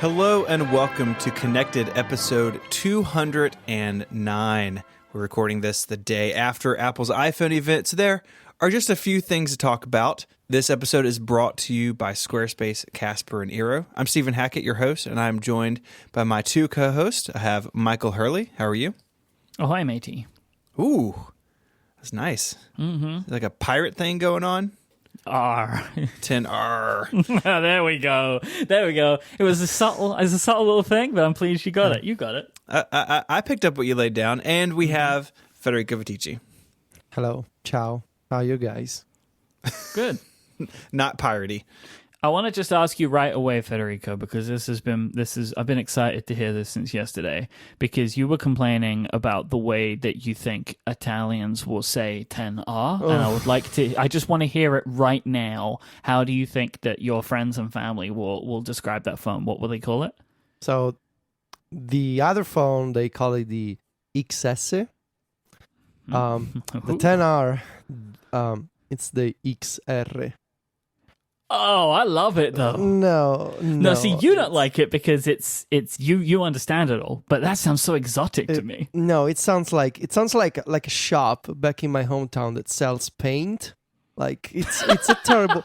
Hello and welcome to Connected episode 209. We're recording this the day after Apple's iPhone event, so there are just a few things to talk about. This episode is brought to you by Squarespace, Casper, and Eero. I'm Stephen Hackett, your host, and I'm joined by my two co-hosts. I have Michael Hurley. How are you? Oh, hi, matey. Ooh, that's nice. Mm-hmm. Like a pirate thing going on? R. 10R. There we go. It was a subtle little thing, but I'm pleased you got it. You got it. I picked up what you laid down, and we have Federico Vitici. Hello. Ciao. How are you guys? Good. Not piratey. I want to just ask you right away, Federico, because I've been excited to hear this since yesterday, because you were complaining about the way that you think Italians will say 10R, and I just want to hear it right now. How do you think that your friends and family will describe that phone? What will they call it? So the other phone, they call it the XS. The 10R, it's the XR. Oh, I love it though. No. See, you don't like it because it's you understand it all, but that sounds so exotic to me. No, it sounds like a shop back in my hometown that sells paint. Like it's a terrible.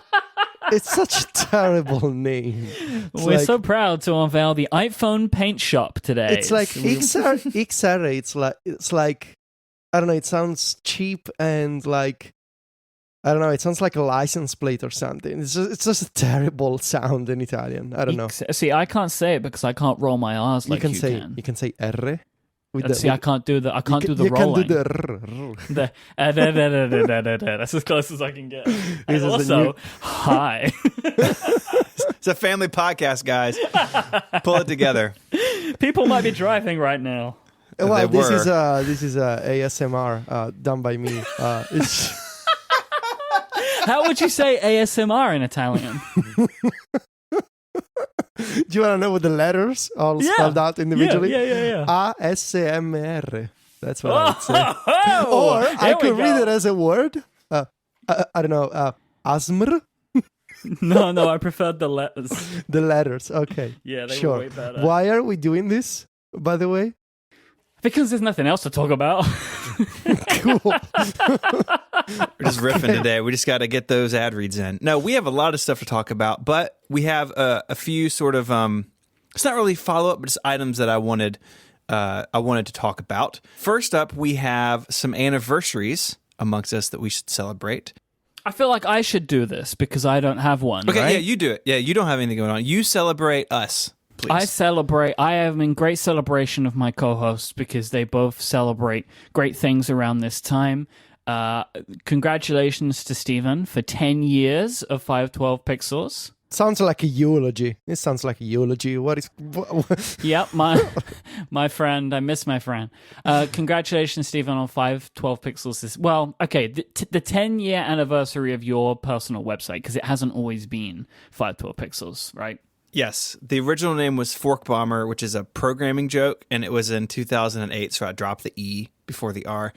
It's such a terrible name. We're so proud to unveil the iPhone paint shop today. It's like XR. It's like I don't know. It sounds cheap and like. I don't know. It sounds like a license plate or something. It's just a terrible sound in Italian. I don't know. See, I can't say it because I can't roll my R's like you can. You can say R. I can't do the rolling. You can do the That's as close as I can get. And also, hi. It's a family podcast, guys. Pull it together. People might be driving right now. Well, this is ASMR done by me. It's. How would you say ASMR in Italian? Do you want to know what the letters are spelled out individually? Yeah. ASMR. That's what I would say. Or I could read it as a word. I don't know. ASMR? No, I preferred the letters. The letters, okay. Yeah, they were way better. Why are we doing this, by the way? Because there's nothing else to talk about. Cool. We're just riffing today. We just got to get those ad reads in. No, we have a lot of stuff to talk about, but we have a few sort of it's not really follow up, but just items that I wanted to talk about. First up, we have some anniversaries amongst us that we should celebrate. I feel like I should do this because I don't have one. Okay, right? yeah, you do it. Yeah, you don't have anything going on. You celebrate us. Please. I am in great celebration of my co-hosts because they both celebrate great things around this time. Congratulations to Stephen for 10 years of 512 Pixels. Sounds like a eulogy. This sounds like a eulogy. What? Yep, my friend. I miss my friend. Congratulations, Stephen, on 512 Pixels. The 10-year anniversary of your personal website, because it hasn't always been 512 Pixels, right? Yes, the original name was Fork Bomber, which is a programming joke, and it was in 2008, so I dropped the E before the R.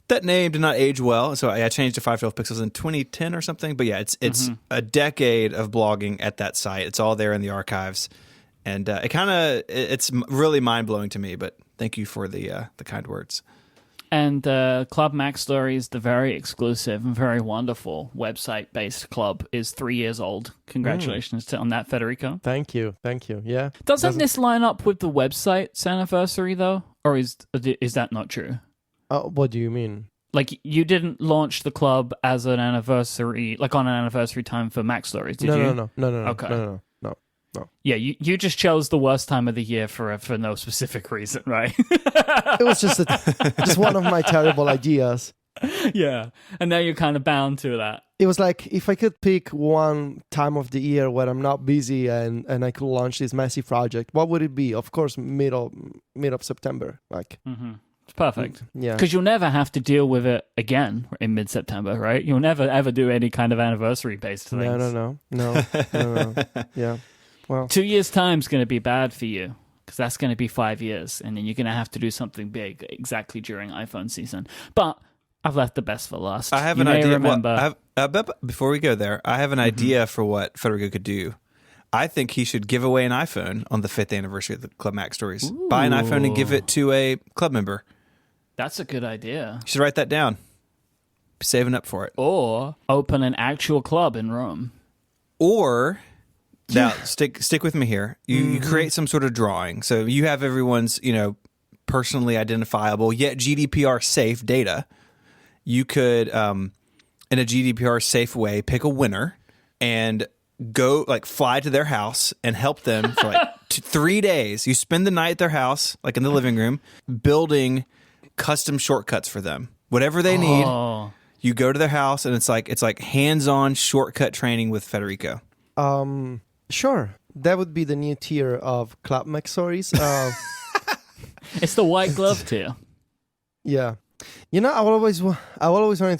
That name did not age well, so I changed to 512 Pixels in 2010 or something, but yeah, it's a decade of blogging at that site. It's all there in the archives, and it's really mind-blowing to me, but thank you for the kind words. And Club Mac Stories, the very exclusive and very wonderful website-based club, is 3 years old. Congratulations on that, Federico. Thank you. Yeah. Doesn't this line up with the website's anniversary, though? Or is that not true? What do you mean? Like, you didn't launch the club as an anniversary, like on an anniversary time for Mac Stories, did you? No. Okay. No. Yeah, you just chose the worst time of the year for no specific reason, right? It was just one of my terrible ideas. Yeah, and now you're kind of bound to that. It was like, if I could pick one time of the year where I'm not busy and I could launch this massive project, what would it be? Of course, mid of September. Like, It's perfect. Yeah. Because you'll never have to deal with it again in mid-September, right? You'll never, ever do any kind of anniversary-based things. No. Yeah. Well, 2 years' time is going to be bad for you because that's going to be 5 years, and then you're going to have to do something big exactly during iPhone season. But I've left the best for last. I have an idea. Well, before we go there, I have an idea for what Federico could do. I think he should give away an iPhone on the 5th anniversary of the Club Mac Stories. Buy an iPhone and give it to a club member. That's a good idea. You should write that down. Be saving up for it. Or open an actual club in Rome. Or, now stick with me here. You create some sort of drawing. So you have everyone's, personally identifiable yet GDPR safe data. You could, in a GDPR safe way, pick a winner and go fly to their house and help them for 3 days. You spend the night at their house, like in the living room, building custom shortcuts for them. Whatever they need, you go to their house, and it's like hands-on shortcut training with Federico. Sure. That would be the new tier of Club Mac Stories. It's the white glove tier. Yeah. I always wanted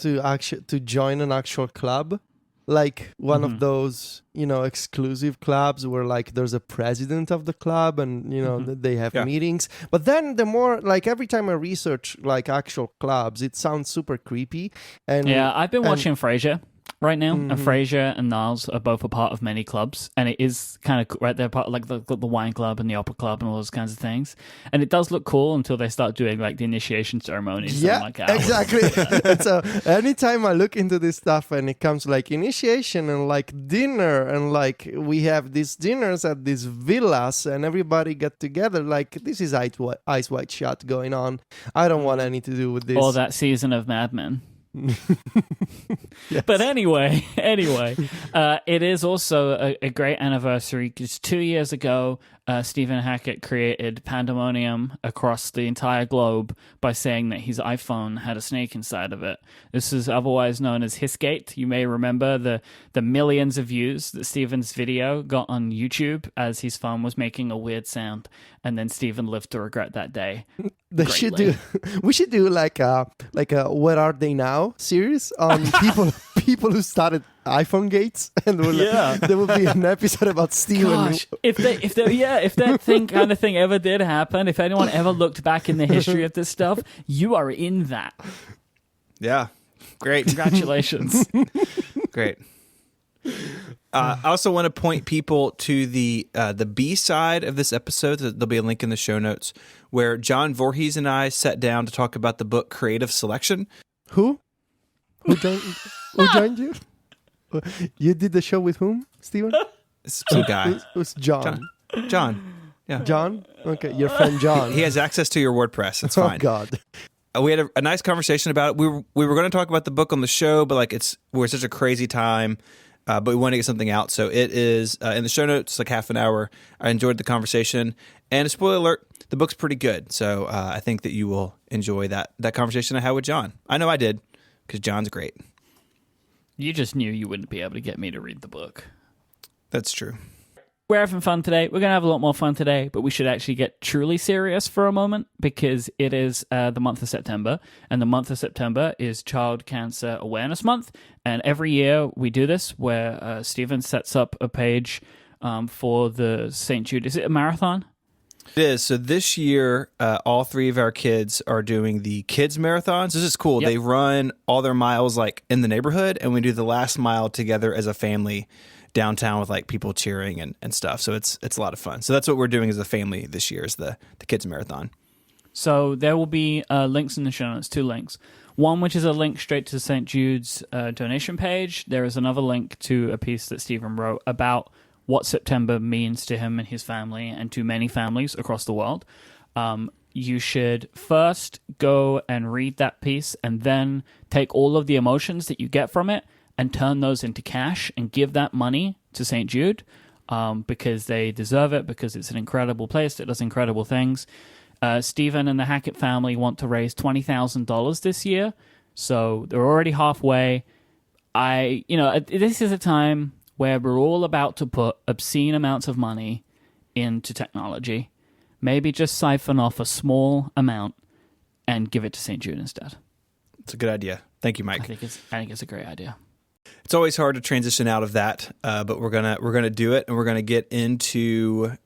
to join an actual club. Like one of those, exclusive clubs where there's a president of the club and, they have meetings. But then the more, every time I research actual clubs, it sounds super creepy. And yeah, I've been watching Frasier right now, and Frasier and Niles are both a part of many clubs, and it is kind of right. They're part of the wine club and the opera club and all those kinds of things, and it does look cool until they start doing the initiation ceremonies. Yeah, exactly. And so anytime I look into this stuff and it comes initiation and dinner and we have these dinners at these villas and everybody get together, this is Eyes Wide Shut going on. I don't want any to do with this. Or that season of Mad Men. Yes. But anyway, it is also a great anniversary because 2 years ago, Stephen Hackett created pandemonium across the entire globe by saying that his iPhone had a snake inside of it. This is otherwise known as Hissgate. You may remember the millions of views that Stephen's video got on YouTube as his phone was making a weird sound, and then Stephen lived to regret that day. We should do a Where Are They Now series on people who started iPhone gates, and there will be an episode about Steven. Gosh, if that kind of thing ever did happen, if anyone ever looked back in the history of this stuff, you are in that. Yeah, great. Congratulations. Great. I also want to point people to the B side of this episode. There'll be a link in the show notes where John Voorhees and I sat down to talk about the book Creative Selection. Who joined you? You did the show with whom, Steven? Some guy. It was John. John. Yeah. John? Okay, your friend John. He has access to your WordPress. It's fine. Oh, God. We had a nice conversation about it. We were going to talk about the book on the show, but we're such a crazy time. But we want to get something out. So it is in the show notes, half an hour. I enjoyed the conversation. And a spoiler alert, the book's pretty good. So I think that you will enjoy that conversation I had with John. I know I did, because John's great. You just knew you wouldn't be able to get me to read the book. That's true. We're having fun today. We're going to have a lot more fun today, but we should actually get truly serious for a moment because it is the month of September, and the month of September is Child Cancer Awareness Month. And every year we do this where Stephen sets up a page for the St. Jude. Is it a marathon? It is. So this year, all three of our kids are doing the kids marathons. This is cool. Yep. They run all their miles in the neighborhood, and we do the last mile together as a family downtown with people cheering and stuff. So it's a lot of fun. So that's what we're doing as a family this year is the kids marathon. So there will be links in the show notes, 2 links. One, which is a link straight to St. Jude's donation page. There is another link to a piece that Stephen wrote about what September means to him and his family and to many families across the world. You should first go and read that piece and then take all of the emotions that you get from it and turn those into cash and give that money to St. Jude because they deserve it, because it's an incredible place that does incredible things. Stephen and the Hackett family want to raise $20,000 this year, so they're already halfway. This is a time where we're all about to put obscene amounts of money into technology. Maybe just siphon off a small amount and give it to St. Jude instead. It's a good idea. Thank you, Mike. I think it's a great idea. It's always hard to transition out of that, but we're gonna do it, and we're gonna get into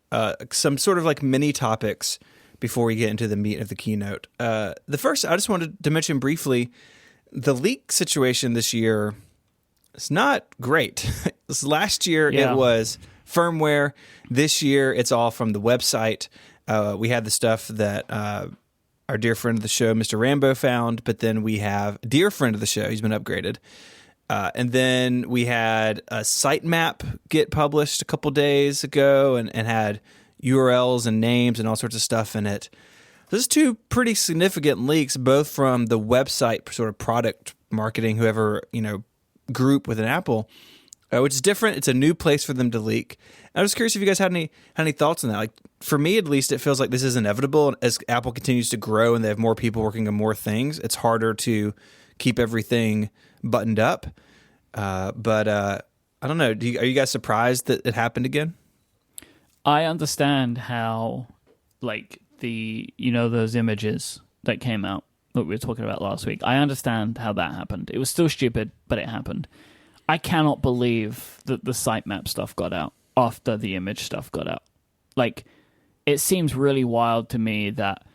some sort of mini topics before we get into the meat of the keynote. The first, I just wanted to mention briefly, the leak situation this year is not great. Last year it was firmware. This year, it's all from the website. We had the stuff that our dear friend of the show, Mr. Rambo, found, but then we have a dear friend of the show. He's been upgraded. And then we had a sitemap get published a couple days ago and had URLs and names and all sorts of stuff in it. Those two pretty significant leaks, both from the website sort of product marketing, whoever, group within Apple, which is different. It's a new place for them to leak. I was curious if you guys had any thoughts on that. Like, for me, at least, it feels like this is inevitable. As Apple continues to grow and they have more people working on more things, it's harder to keep everything buttoned up. But I don't know. Are you guys surprised that it happened again? I understand how, those images that came out that we were talking about last week. I understand how that happened. It was still stupid, but it happened. I cannot believe that the sitemap stuff got out after the image stuff got out. It seems really wild to me that,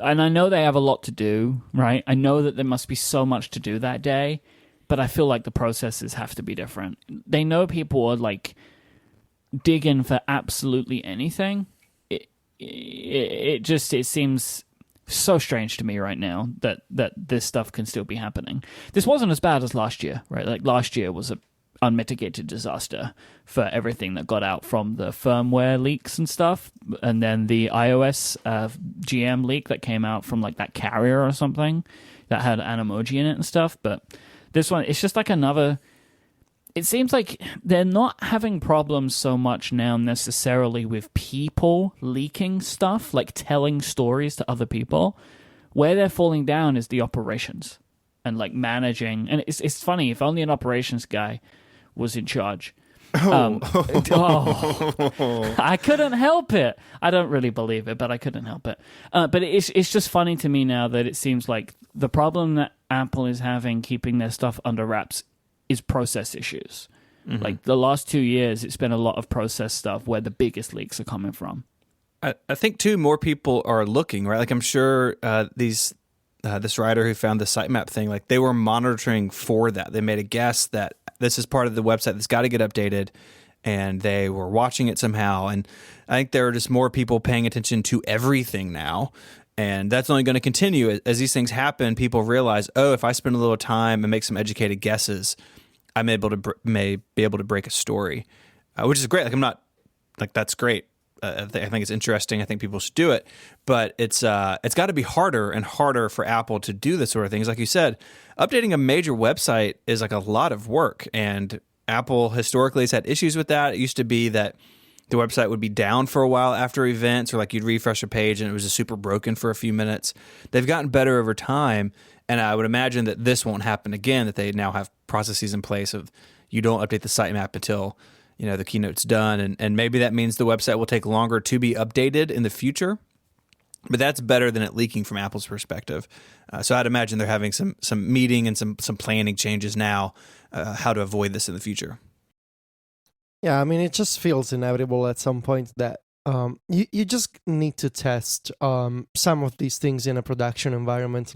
and I know they have a lot to do, right? I know that there must be so much to do that day, but I feel like the processes have to be different. They know people are digging for absolutely anything. It seems so strange to me right now that this stuff can still be happening. This wasn't as bad as last year, right? Last year was a unmitigated disaster for everything that got out from the firmware leaks and stuff, and then the iOS GM leak that came out from that carrier or something that had an emoji in it and stuff. But this one, it's just another. It seems like they're not having problems so much now necessarily with people leaking stuff, telling stories to other people. Where they're falling down is the operations and managing. And it's funny, if only an operations guy was in charge. I couldn't help it. I don't really believe it, but I couldn't help it. But it's just funny to me now that it seems like the problem that Apple is having keeping their stuff under wraps is process issues. Mm-hmm. The last 2 years, it's been a lot of process stuff where the biggest leaks are coming from. I think, too, more people are looking, right? I'm sure this writer who found the sitemap thing, they were monitoring for that. They made a guess that this is part of the website that's got to get updated, and they were watching it somehow. And I think there are just more people paying attention to everything now. And that's only going to continue. As these things happen, people realize, if I spend a little time and make some educated guesses, I may be able to break a story, which is great. I'm not that's great. I think it's interesting. I think people should do it, but it's got to be harder and harder for Apple to do this sort of things. Like you said, updating a major website is a lot of work, and Apple historically has had issues with that. It used to be that the website would be down for a while after events, or you'd refresh a page and it was just super broken for a few minutes. They've gotten better over time, and I would imagine that this won't happen again, that they now have processes in place of you don't update the sitemap until the keynote's done, and maybe that means the website will take longer to be updated in the future, but that's better than it leaking from Apple's perspective. So I'd imagine they're having some meeting and some planning changes now, how to avoid this in the future. Yeah, it just feels inevitable at some point that you just need to test some of these things in a production environment.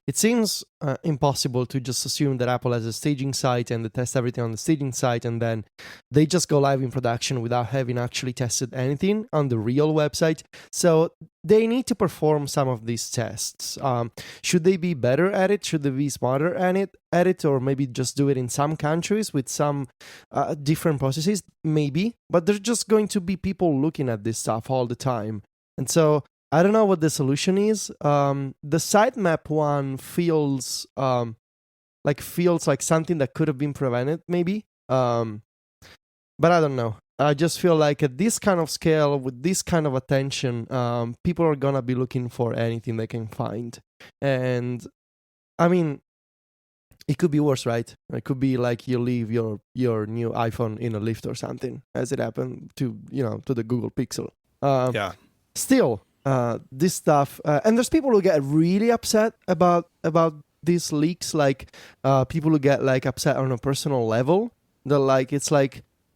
It seems impossible to just assume that Apple has a staging site and they test everything on the staging site and then they just go live in production without having actually tested anything on the real website. So they need to perform some of these tests. Should they be better at it? Should they be smarter at it? Or maybe just do it in some countries with some different processes? Maybe. But there's just going to be people looking at this stuff all the time. And so I don't know what the solution is. The sitemap one feels like something that could have been prevented, maybe. But I don't know. I just feel like at this kind of scale, with this kind of attention, people are gonna be looking for anything they can find. And it could be worse, right? It could be you leave your new iPhone in a lift or something, as it happened to the Google Pixel. Yeah. Still, this stuff, and there's people who get really upset about these leaks, people who get upset on a personal level. They're it's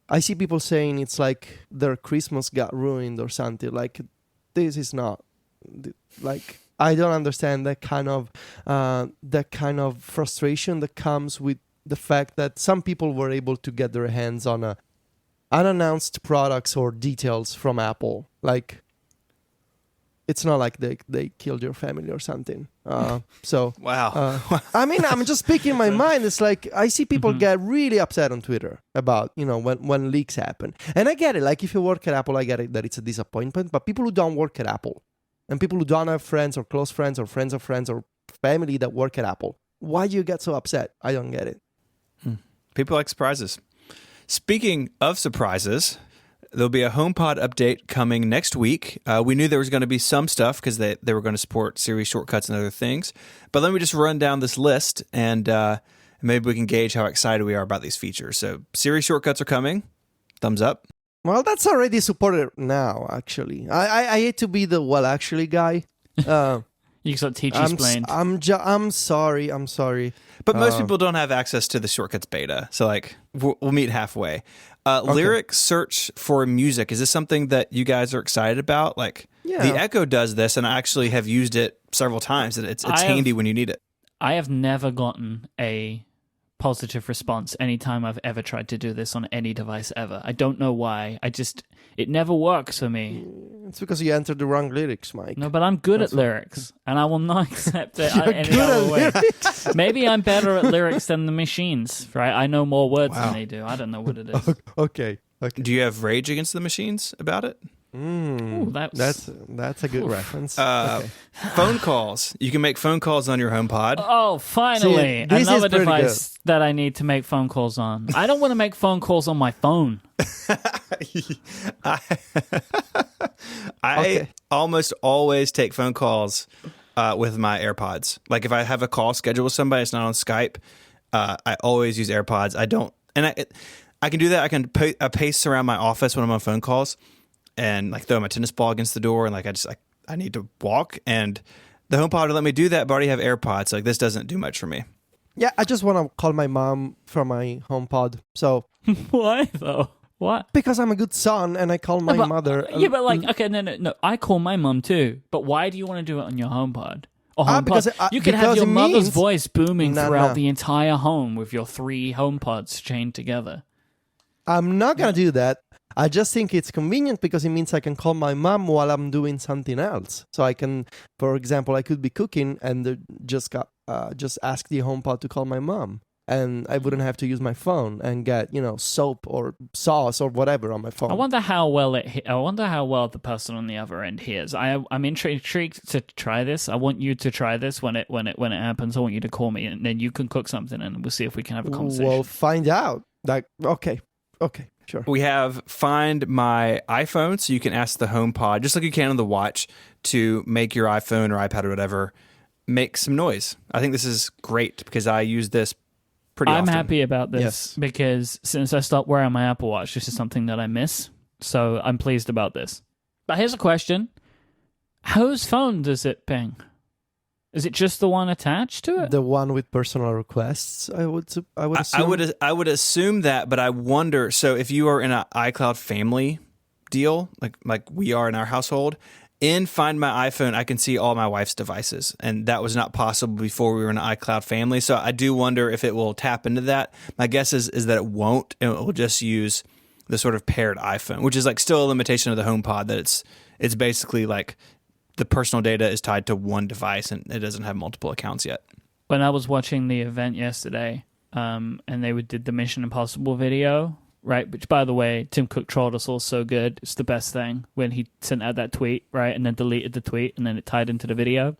I see people saying it's their Christmas got ruined or something. This is not I don't understand that kind of frustration that comes with the fact that some people were able to get their hands on unannounced products or details from Apple. Like, it's not like they killed your family or something. So Wow. I mean, I'm just speaking my mind. It's like I see people get really upset on Twitter about, when leaks happen. And I get it. Like, if you work at Apple, I get it that it's a disappointment. But people who don't work at Apple and people who don't have friends or close friends or friends of friends or family that work at Apple, why do you get so upset? I don't get it. People like surprises. Speaking of surprises, there'll be a HomePod update coming next week. We knew there was going to be some stuff because they were going to support Siri shortcuts and other things. But let me just run down this list, and maybe we can gauge how excited we are about these features. So Siri shortcuts are coming. Thumbs up. Well, that's already supported now, actually. I hate to be the actually guy. You can sort of teach explained. I'm sorry. But most people don't have access to the shortcuts beta. So, like, we'll meet halfway. Lyric search for music. Is this something that you guys are excited about? Like, the Echo does this, and I actually have used it several times, and it's handy when you need it. I have never gotten a positive response anytime I've ever tried to do this on any device ever. I don't know why. It never works for me. It's because you entered the wrong lyrics, Mike. No, but I'm good at lyrics, and I will not accept it any other way. Maybe I'm better at lyrics than the machines, right? I know more words than they do. I don't know what it is. Okay. Do you have rage against the machines about it? Ooh, that's a good reference. Phone calls. You can make phone calls on your HomePod. Oh, finally. See, another device that I need to make phone calls on. I don't want to make phone calls on my phone. I almost always take phone calls with my AirPods. Like, if I have a call scheduled with somebody, it's not on Skype, I always use AirPods. I don't, and I can do that. I can pace around my office when I'm on phone calls, and like throw my tennis ball against the door, and like I need to walk, and the HomePod will let me do that, but I already have AirPods. Like, this doesn't do much for me. Yeah, I just want to call my mom from my HomePod. So why though? What? Because I'm a good son and I call my mother. Yeah, but like, okay, no. I call my mom too. But why do you want to do it on your HomePod? Or HomePod? Because you can have your mother's means... voice booming throughout the entire home with your 3 HomePods chained together. I'm not going to do that. I just think it's convenient because it means I can call my mom while I'm doing something else. So I can, for example, I could be cooking and just ask the HomePod to call my mom. And I wouldn't have to use my phone and get, soap or sauce or whatever on my phone. I wonder how well the person on the other end hears. I'm intrigued to try this. I want you to try this when it happens. I want you to call me and then you can cook something and we'll see if we can have a conversation. We'll find out. Like, okay, sure. We have Find My iPhone, so you can ask the HomePod, just like you can on the watch, to make your iPhone or iPad or whatever make some noise. I think this is great because I use this pretty often. I'm happy about this because since I stopped wearing my Apple Watch, this is something that I miss. So I'm pleased about this. But here's a question. Whose phone does it ping? Is it just the one attached to it? The one with personal requests, I would assume. I would assume that, but I wonder, so if you are in an iCloud family deal, like we are in our household, in Find My iPhone, I can see all my wife's devices, and that was not possible before we were in an iCloud family. So I do wonder if it will tap into that. My guess is that it won't, and it will just use the sort of paired iPhone, which is like still a limitation of the HomePod, that it's basically like the personal data is tied to one device and it doesn't have multiple accounts yet. When I was watching the event yesterday, and they did the Mission Impossible video, right? Which, by the way, Tim Cook trolled us all so good. It's the best thing when he sent out that tweet, right? And then deleted the tweet and then it tied into the video.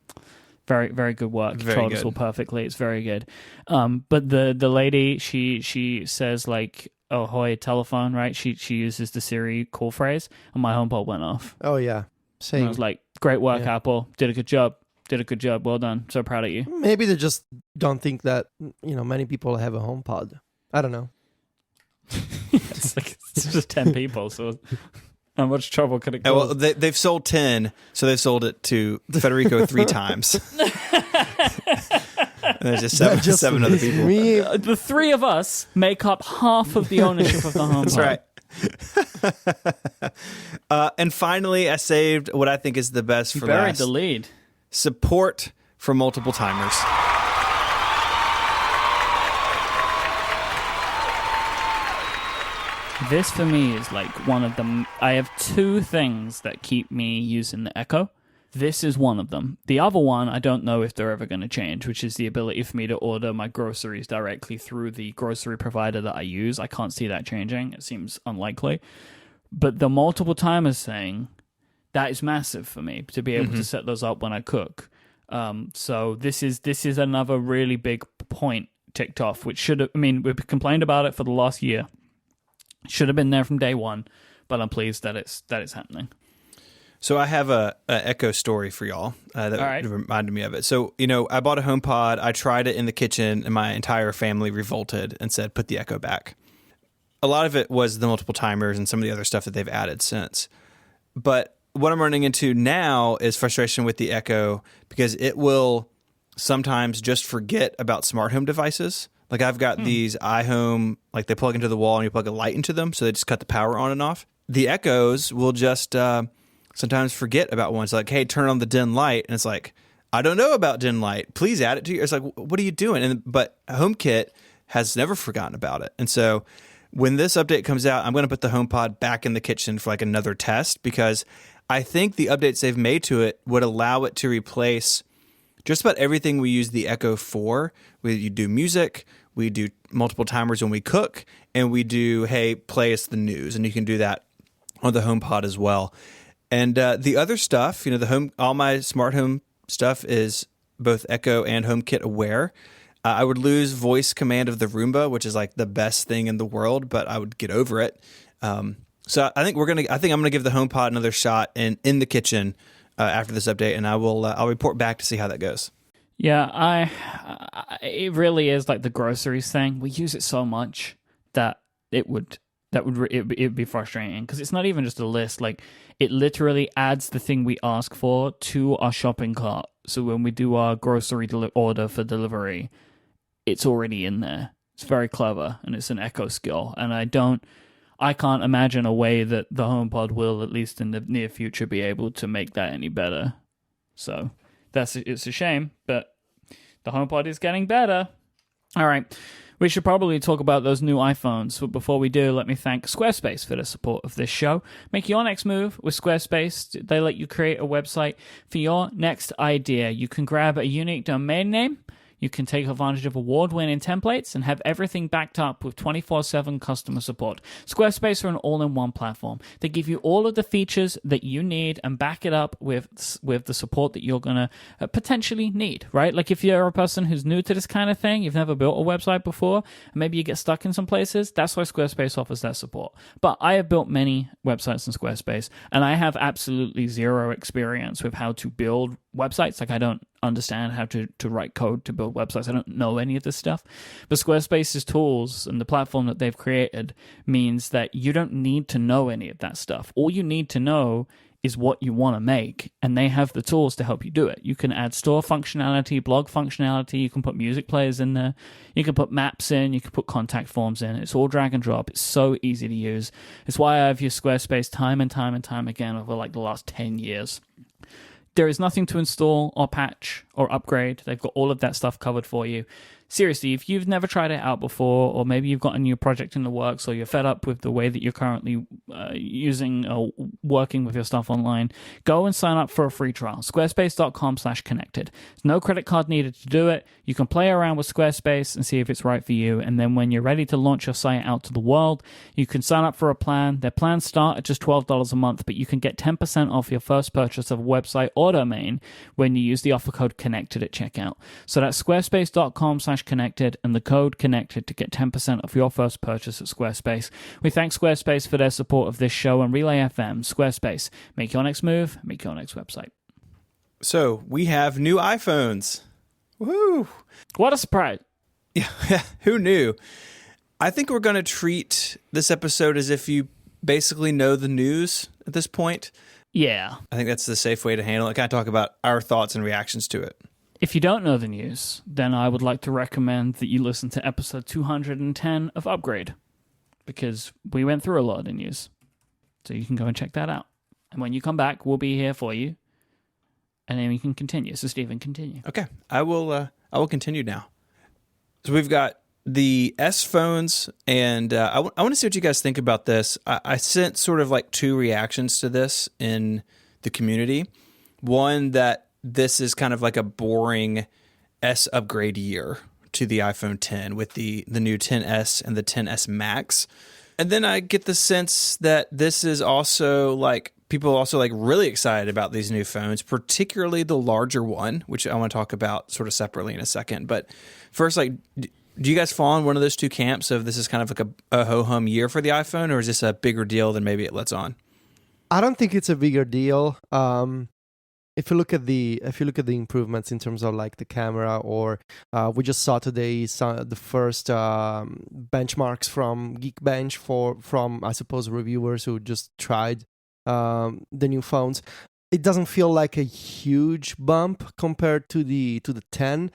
Very, very good work. He trolled us all perfectly. It's very good. But the lady, she says like, "Oh, hoy, telephone," right? She uses the Siri call phrase and my HomePod went off. Oh, yeah. Same. And I was like, great work, Apple. Did a good job. Well done. So proud of you. Maybe they just don't think that, many people have a HomePod. I don't know. It's just 10 people, so how much trouble could it cause? Well, they've sold 10, so they've sold it to Federico 3 times. And there's just seven other people. The 3 of us make up half of the ownership of the HomePod. That's right. And finally, I saved what I think is the best for last. Buried the lead. Support for multiple timers. This for me is like one of them. I have two things that keep me using the Echo. This is one of them. The other one, I don't know if they're ever going to change, which is the ability for me to order my groceries directly through the grocery provider that I use. I can't see that changing. It seems unlikely. But the multiple timers thing, that is massive for me to be able to set those up when I cook. So this is another really big point ticked off, which should have, I mean, we've complained about it for the last year. Should have been there from day one, but I'm pleased that it's happening. So I have a Echo story for y'all that reminded me of it. So, I bought a HomePod. I tried it in the kitchen, and my entire family revolted and said, put the Echo back. A lot of it was the multiple timers and some of the other stuff that they've added since. But what I'm running into now is frustration with the Echo because it will sometimes just forget about smart home devices. Like I've got these iHome, like they plug into the wall and you plug a light into them, so they just cut the power on and off. The Echoes will just... sometimes forget about one. It's like, hey, turn on the dim light. And it's like, I don't know about dim light. Please add it to your... It's like, what are you doing? But HomeKit has never forgotten about it. And so when this update comes out, I'm going to put the HomePod back in the kitchen for like another test because I think the updates they've made to it would allow it to replace just about everything we use the Echo for. We do music, we do multiple timers when we cook, and we do, hey, play us the news. And you can do that on the HomePod as well. And the other stuff, all my smart home stuff is both Echo and HomeKit aware. I would lose voice command of the Roomba, which is like the best thing in the world, but I would get over it. So I think I'm gonna give the HomePod another shot in the kitchen after this update, and I'll report back to see how that goes. Yeah, it really is like the groceries thing. We use it so much that it'd be frustrating because it's not even just a list. Like it literally adds the thing we ask for to our shopping cart. So when we do our grocery order for delivery, it's already in there. It's very clever and it's an Echo skill. And I can't imagine a way that the HomePod will, at least in the near future, be able to make that any better. So it's a shame, but the HomePod is getting better. All right. We should probably talk about those new iPhones, but before we do, let me thank Squarespace for the support of this show. Make your next move with Squarespace. They let you create a website for your next idea. You can grab a unique domain name. You can take advantage of award-winning templates and have everything backed up with 24/7 customer support. Squarespace are an all-in-one platform. They give you all of the features that you need and back it up with the support that you're going to potentially need, right? Like if you're a person who's new to this kind of thing, you've never built a website before, and maybe you get stuck in some places, that's why Squarespace offers that support. But I have built many websites in Squarespace, and I have absolutely zero experience with how to build websites. Like I don't understand how to write code to build websites. I don't know any of this stuff. But Squarespace's tools and the platform that they've created means that you don't need to know any of that stuff. All you need to know is what you want to make, and they have the tools to help you do it. You can add store functionality, blog functionality, you can put music players in there, you can put maps in, you can put contact forms in. It's all drag and drop. It's so easy to use. It's why I've used Squarespace time and time and time again over like the last 10 years. There is nothing to install or patch or upgrade. They've got all of that stuff covered for you. Seriously, if you've never tried it out before, or maybe you've got a new project in the works, or you're fed up with the way that you're currently using or working with your stuff online, go and sign up for a free trial. Squarespace.com/connected. There's no credit card needed to do it. You can play around with Squarespace and see if it's right for you. And then when you're ready to launch your site out to the world, you can sign up for a plan. Their plans start at just $12 a month, but you can get 10% off your first purchase of a website or domain when you use the offer code CONNECTED at checkout. So that's squarespace.com/connected and the code CONNECTED to get 10% off your first purchase at Squarespace. We thank Squarespace for their support of this show and Relay FM. Squarespace, make your next move, make your next website. So we have new iPhones. Woohoo! What a surprise. Yeah, who knew? I think we're going to treat this episode as if you basically know the news at this point. Yeah. I think that's the safe way to handle it. Kind of talk about our thoughts and reactions to it. If you don't know the news, then I would like to recommend that you listen to episode 210 of Upgrade, because we went through a lot of the news. So you can go and check that out. And when you come back, we'll be here for you. And then we can continue. So Stephen, continue. Okay. I will continue now. So we've got the S phones, and I want to see what you guys think about this. I sent sort of like two reactions to this in the community. One, that this is kind of like a boring S upgrade year to the iPhone 10 with the new 10s and the 10s Max. And then I get the sense that this is also like people are also like really excited about these new phones, particularly the larger one, which I want to talk about sort of separately in a second. But first, like, do you guys fall in one of those two camps of this is kind of like a ho-hum year for the iPhone, or is this a bigger deal than maybe it lets on? I don't think it's a bigger deal. If you look at the improvements in terms of like the camera, or we just saw today the first benchmarks from Geekbench from I suppose reviewers who just tried the new phones. It doesn't feel like a huge bump compared to the 10.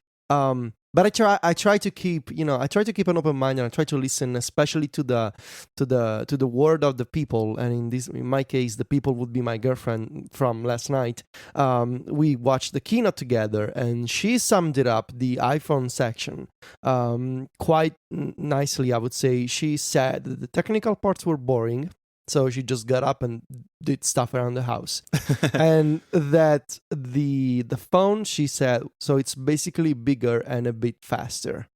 But I try to keep an open mind, and I try to listen, especially to the word of the people. And in my case, the people would be my girlfriend from last night. We watched the keynote together, and she summed it up, the iPhone section, quite nicely, I would say. She said that the technical parts were boring, so she just got up and did stuff around the house. And that the phone, she said, so it's basically bigger and a bit faster.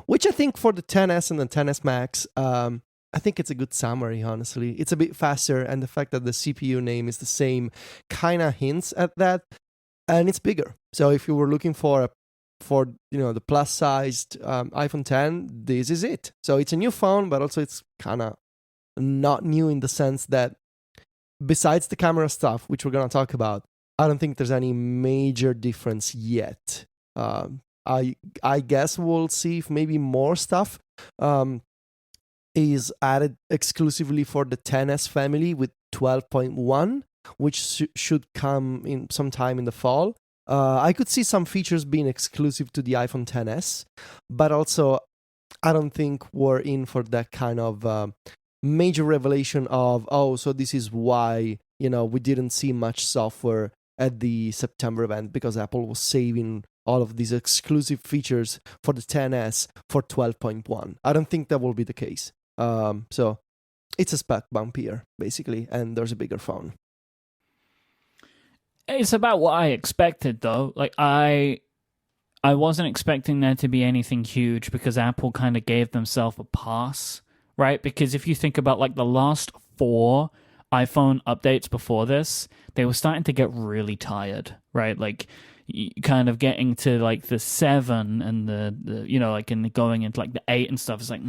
Which I think for the 10s and the 10s Max, I think it's a good summary, honestly. It's a bit faster, and the fact that the CPU name is the same kind of hints at that. And it's bigger. So if you were looking for the plus-sized iPhone 10, this is it. So it's a new phone, but also it's kind of not new in the sense that besides the camera stuff, which we're going to talk about, I don't think there's any major difference yet. I guess we'll see if maybe more stuff is added exclusively for the 10s family with 12.1, which should come in sometime in the fall. I could see some features being exclusive to the iPhone 10s, but also I don't think we're in for that kind of major revelation of, so this is why, we didn't see much software at the September event, because Apple was saving all of these exclusive features for the 10s for 12.1. I don't think that will be the case. So it's a spec bump here, basically, and there's a bigger phone. It's about what I expected, though. Like, I wasn't expecting there to be anything huge, because Apple kind of gave themselves a pass, right? Because if you think about like the last 4 iPhone updates before this, they were starting to get really tired, right? Like kind of getting to like the 7 and the going into like the 8 and stuff. It's like,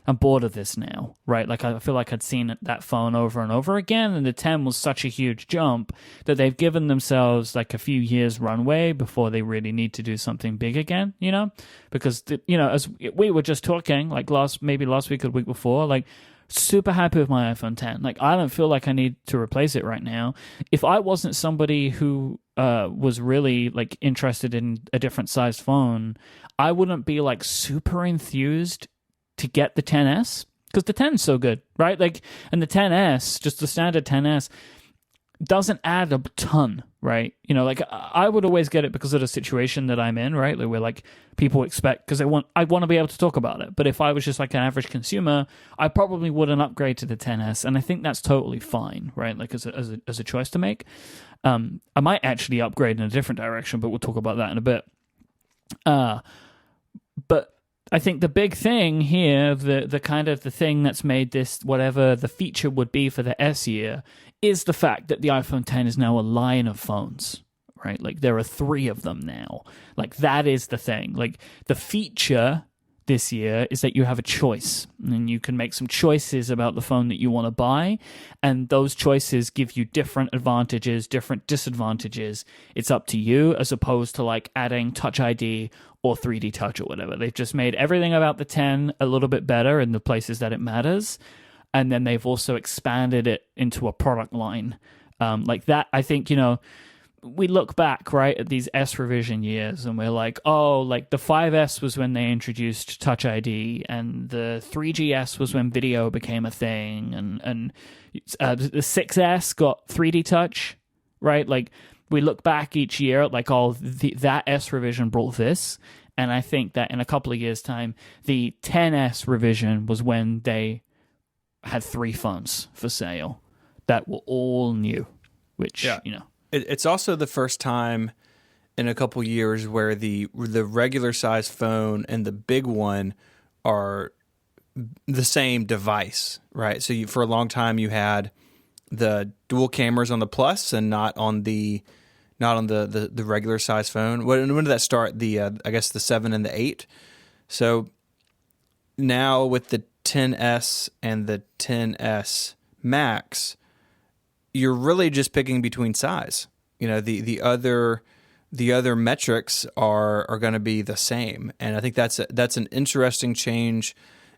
I'm bored of this now, right? Like I feel like I'd seen that phone over and over again, and the 10 was such a huge jump that they've given themselves like a few years runway before they really need to do something big again, because as we were just talking like last week or the week before, like super happy with my iPhone 10. Like I don't feel like I need to replace it right now. If I wasn't somebody who was really like interested in a different sized phone, I wouldn't be like super enthused to get the 10s, because the 10 is so good, right? Like, and the 10s, just the standard 10s, doesn't add a ton, right? Like I would always get it because of the situation that I'm in, right? Like where like people expect, because I want to be able to talk about it. But if I was just like an average consumer, I probably wouldn't upgrade to the 10s, and I think that's totally fine, right? Like as a choice to make. I might actually upgrade in a different direction, but we'll talk about that in a bit. But I think the big thing here, the kind of the thing that's made this whatever the feature would be for the S year, is the fact that the iPhone 10 is now a line of phones, right? Like there are 3 of them now. Like that is the thing. Like the feature this year is that you have a choice, and you can make some choices about the phone that you want to buy, and those choices give you different advantages, different disadvantages. It's up to you, as opposed to like adding Touch ID or 3D Touch or whatever. They've just made everything about the 10 a little bit better in the places that it matters, and then they've also expanded it into a product line. Like that, I think, we look back, right, at these S revision years, and we're like, like the 5S was when they introduced Touch ID, and the 3GS was when video became a thing, and the 6S got 3D Touch, right? Like we look back each year at like, that S revision brought this, And I think that in a couple of years' time, the 10S revision was when they had 3 phones for sale that were all new, which, It's also the first time in a couple years where the regular size phone and the big one are the same device, right? So for a long time you had the dual cameras on the Plus and not on the regular size phone. When did that start? I guess the 7 and the 8. So now with the 10S and the 10S Max, you're really just picking between size. The other metrics are going to be the same, and I think that's an interesting change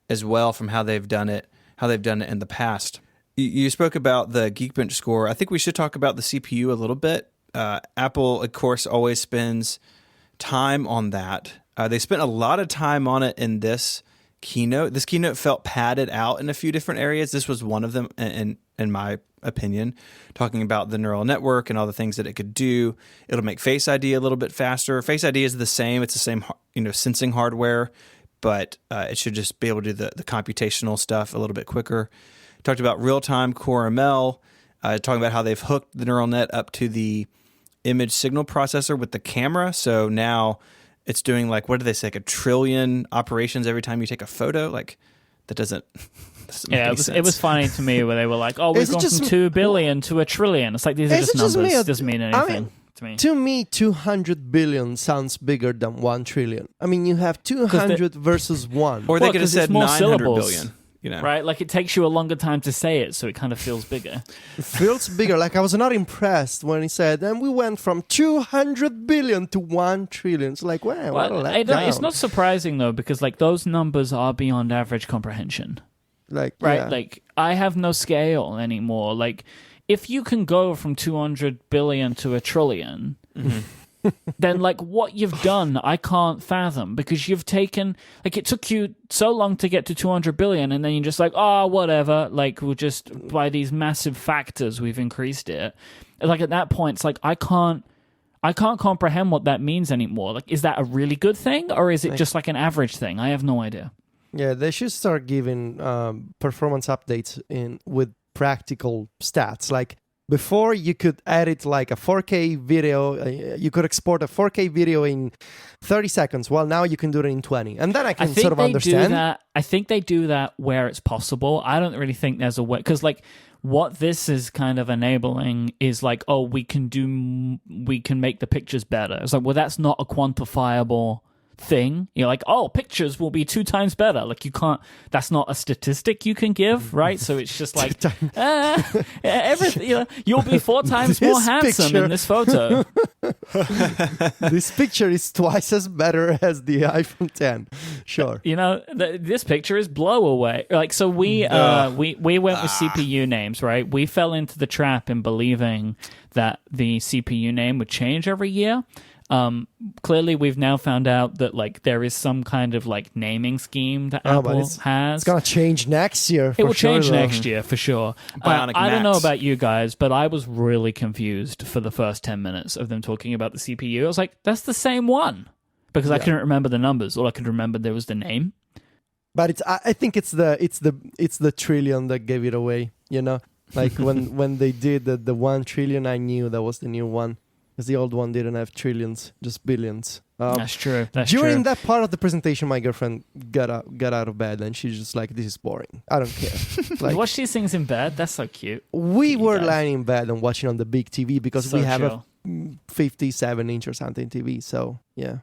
as well from how they've done it in the past. You spoke about the Geekbench score. I think we should talk about the CPU a little bit. Apple, of course, always spends time on that. They spent a lot of time on it in this keynote. This keynote felt padded out in a few different areas. This was one of them, in my opinion, talking about the neural network and all the things that it could do. It'll make Face ID a little bit faster. Face ID is the same. It's the same, sensing hardware, but it should just be able to do the computational stuff a little bit quicker. Talked about real-time Core ML, talking about how they've hooked the neural net up to the image signal processor with the camera. So now it's doing what do they say, 1 trillion operations every time you take a photo? That doesn't make any sense. It was funny to me where they were like, we've gone from 2 billion to 1 trillion. It's like, these are just numbers. It doesn't mean anything to me. To me, 200 billion sounds bigger than 1 trillion. I mean, you have 200 versus 1. Or they could have said 900 syllables. billion. Right? It takes you a longer time to say it, so it kind of feels bigger. It feels bigger. I was not impressed when he said, and we went from 200 billion to 1 trillion. It's like, wow, what a letdown. It's not surprising, though, because those numbers are beyond average comprehension. Right? Yeah. I have no scale anymore. If you can go from 200 billion to 1 trillion... Mm-hmm. then what you've done, I can't fathom, because you've taken, it took you so long to get to 200 billion, and then you're just whatever, we'll just, by these massive factors, we've increased it. At that point, it's I can't comprehend what that means anymore. Is that a really good thing, or is it just an average thing? I have no idea. Yeah, they should start giving performance updates with practical stats. Before, you could edit a 4K video. You could export a 4K video in 30 seconds. Well, now you can do it in 20. And then I can sort of understand. I think they do that where it's possible. I don't really think there's a way. Because, what this is kind of enabling is we can make the pictures better. It's that's not a quantifiable thing. You're pictures will be 2 times better. You can't, that's not a statistic you can give, right? So it's just everything, you'll be 4 times more handsome in this photo. This picture is twice as better as the iPhone 10. Sure. This picture is blow away. So we went with CPU names, right? We fell into the trap in believing that the CPU name would change every year. Clearly, we've now found out that there is some kind of naming scheme that Apple has. It's gonna change next year. It will change next year for sure. Bionic I don't know Max. about you guys, but I was really confused for the first 10 minutes of them talking about the CPU. I was like, "That's the same one," because I couldn't remember the numbers. All I could remember there was the name. But I think it's the trillion that gave it away. When they did the 1 trillion, I knew that was the new one. Because the old one didn't have trillions, just billions. That's true. During that part of the presentation, my girlfriend got out of bed, and she's just like, "This is boring. I don't care." You watch these things in bed? That's so cute. We were lying in bed and watching on the big TV because So we have chill. a 57-inch or something TV. So yeah.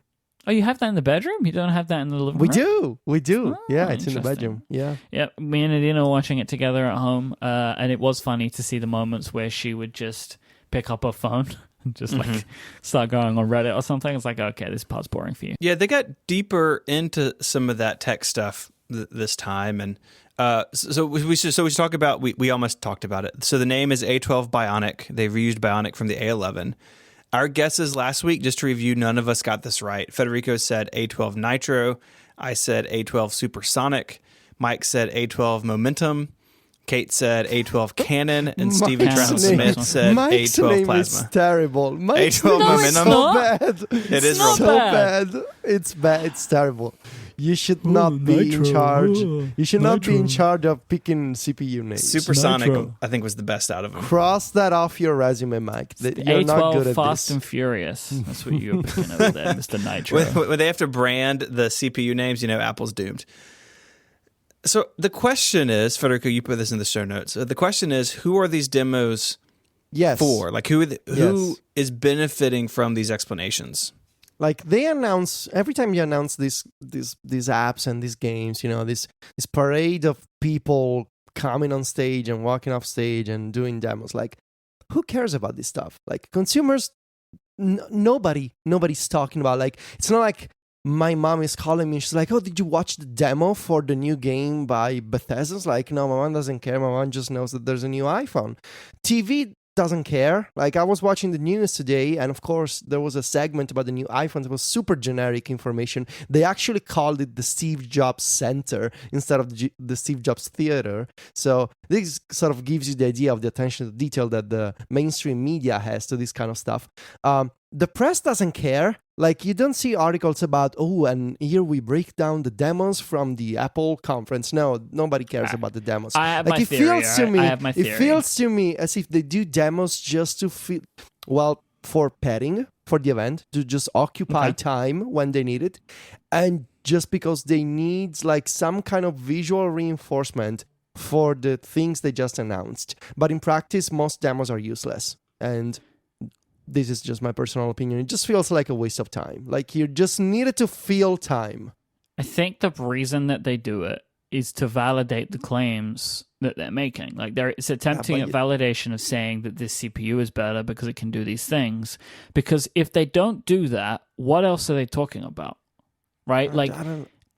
Oh, you have that in the bedroom? You don't have that in the living room? We do. Oh, yeah, it's in the interesting. bedroom. Yeah. Yeah, me and Adina were watching it together at home, and it was funny to see the moments where she would just pick up her phone and just start going on Reddit or something. It's okay, this part's boring for you. Yeah, they got deeper into some of that tech stuff this time, and so we should talk about. We almost talked about it. So the name is A12 Bionic. They reused Bionic from the A11. Our guesses last week, just to review, none of us got this right. Federico said A12 Nitro. I said A12 Supersonic. Mike said A12 Momentum. Kate said A12 Canon, and Steven Mike's Travis name- Smith said Mike's A12 name Plasma. is terrible. Mike's A12 name is Momentum? so bad. It is not so bad. bad. It's bad. It's terrible. You should not be in charge. You should not be in charge of picking CPU names. Supersonic, Nitro. I think, was the best out of them. Cross that off your resume, Mike. That you're not good A12 at Fast this. and Furious. That's what you're picking over there, Mr. Nitro. When they have to brand the CPU names, Apple's doomed. So the question is, Federico, you put this in the show notes. The question is, who are these demos Yes. for? Like, who Yes. is benefiting from these explanations? Like they announce every time you announce these apps and these games, this parade of people coming on stage and walking off stage and doing demos. Like, who cares about this stuff? Like consumers, nobody's talking about. Like, it's not like my mom is calling me. She's like, "Oh, did you watch the demo for the new game by Bethesda?" It's like, no, my mom doesn't care. My mom just knows that there's a new iPhone. TV doesn't care. Like, I was watching the news today, and of course there was a segment about the new iPhones. It was super generic information. They actually called it the Steve Jobs Center instead of the Steve Jobs Theater. So this sort of gives you the idea of the attention to detail that the mainstream media has to this kind of stuff. The press doesn't care. Like, you don't see articles about, oh, and here we break down the demos from the Apple conference. No, nobody cares about the demos. I have like, my it theory. feels to me, I have my theory. It feels to me as if they do demos just to feel, well, for padding for the event, to just occupy time when they need it, and just because they need like some kind of visual reinforcement for the things they just announced. But in practice, most demos are useless, and this is just my personal opinion. It just feels like a waste of time. Like, you just needed to fill time. I think the reason that they do it is to validate the claims that they're making. Like, it's attempting at validation of saying that this CPU is better because it can do these things. Because if they don't do that, what else are they talking about? Right? Like,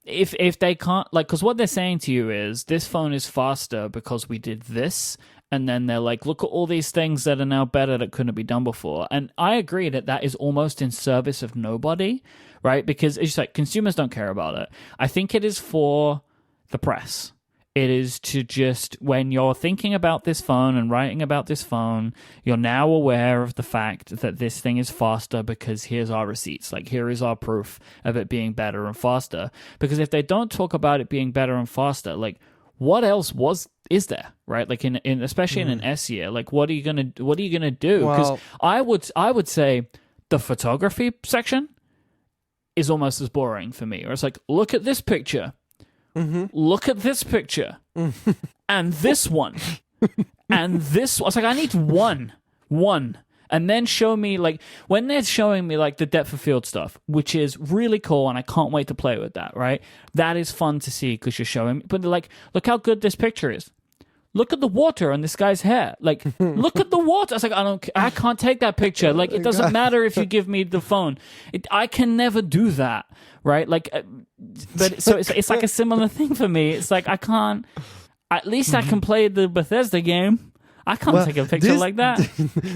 if they can't, like, because what they're saying to you is this phone is faster because we did this. And then they're like, look at all these things that are now better that couldn't be done before. And I agree that is almost in service of nobody, right? Because it's just like consumers don't care about it. I think it is for the press. It is to just, when you're thinking about this phone and writing about this phone, you're now aware of the fact that this thing is faster because here's our receipts. Like, here is our proof of it being better and faster. Because if they don't talk about it being better and faster, like, what else is there, right? Like in especially in an S year, like what are you gonna do? Because I would say the photography section is almost as boring for me. Or it's like, look at this picture, look at this picture, and this one, and this. I was like, I need one. And then show me, like, when they're showing me, like, the depth of field stuff, which is really cool, and I can't wait to play with that, right? That is fun to see because you're showing me. But they're like, look how good this picture is. Look at the water on this guy's hair. Like, look at the water. I was like, I can't take that picture. Like, it doesn't matter if you give me the phone. I can never do that, right? Like, but so it's like a similar thing for me. It's like, I can't, at least I can play the Bethesda game. I can't take a picture like that.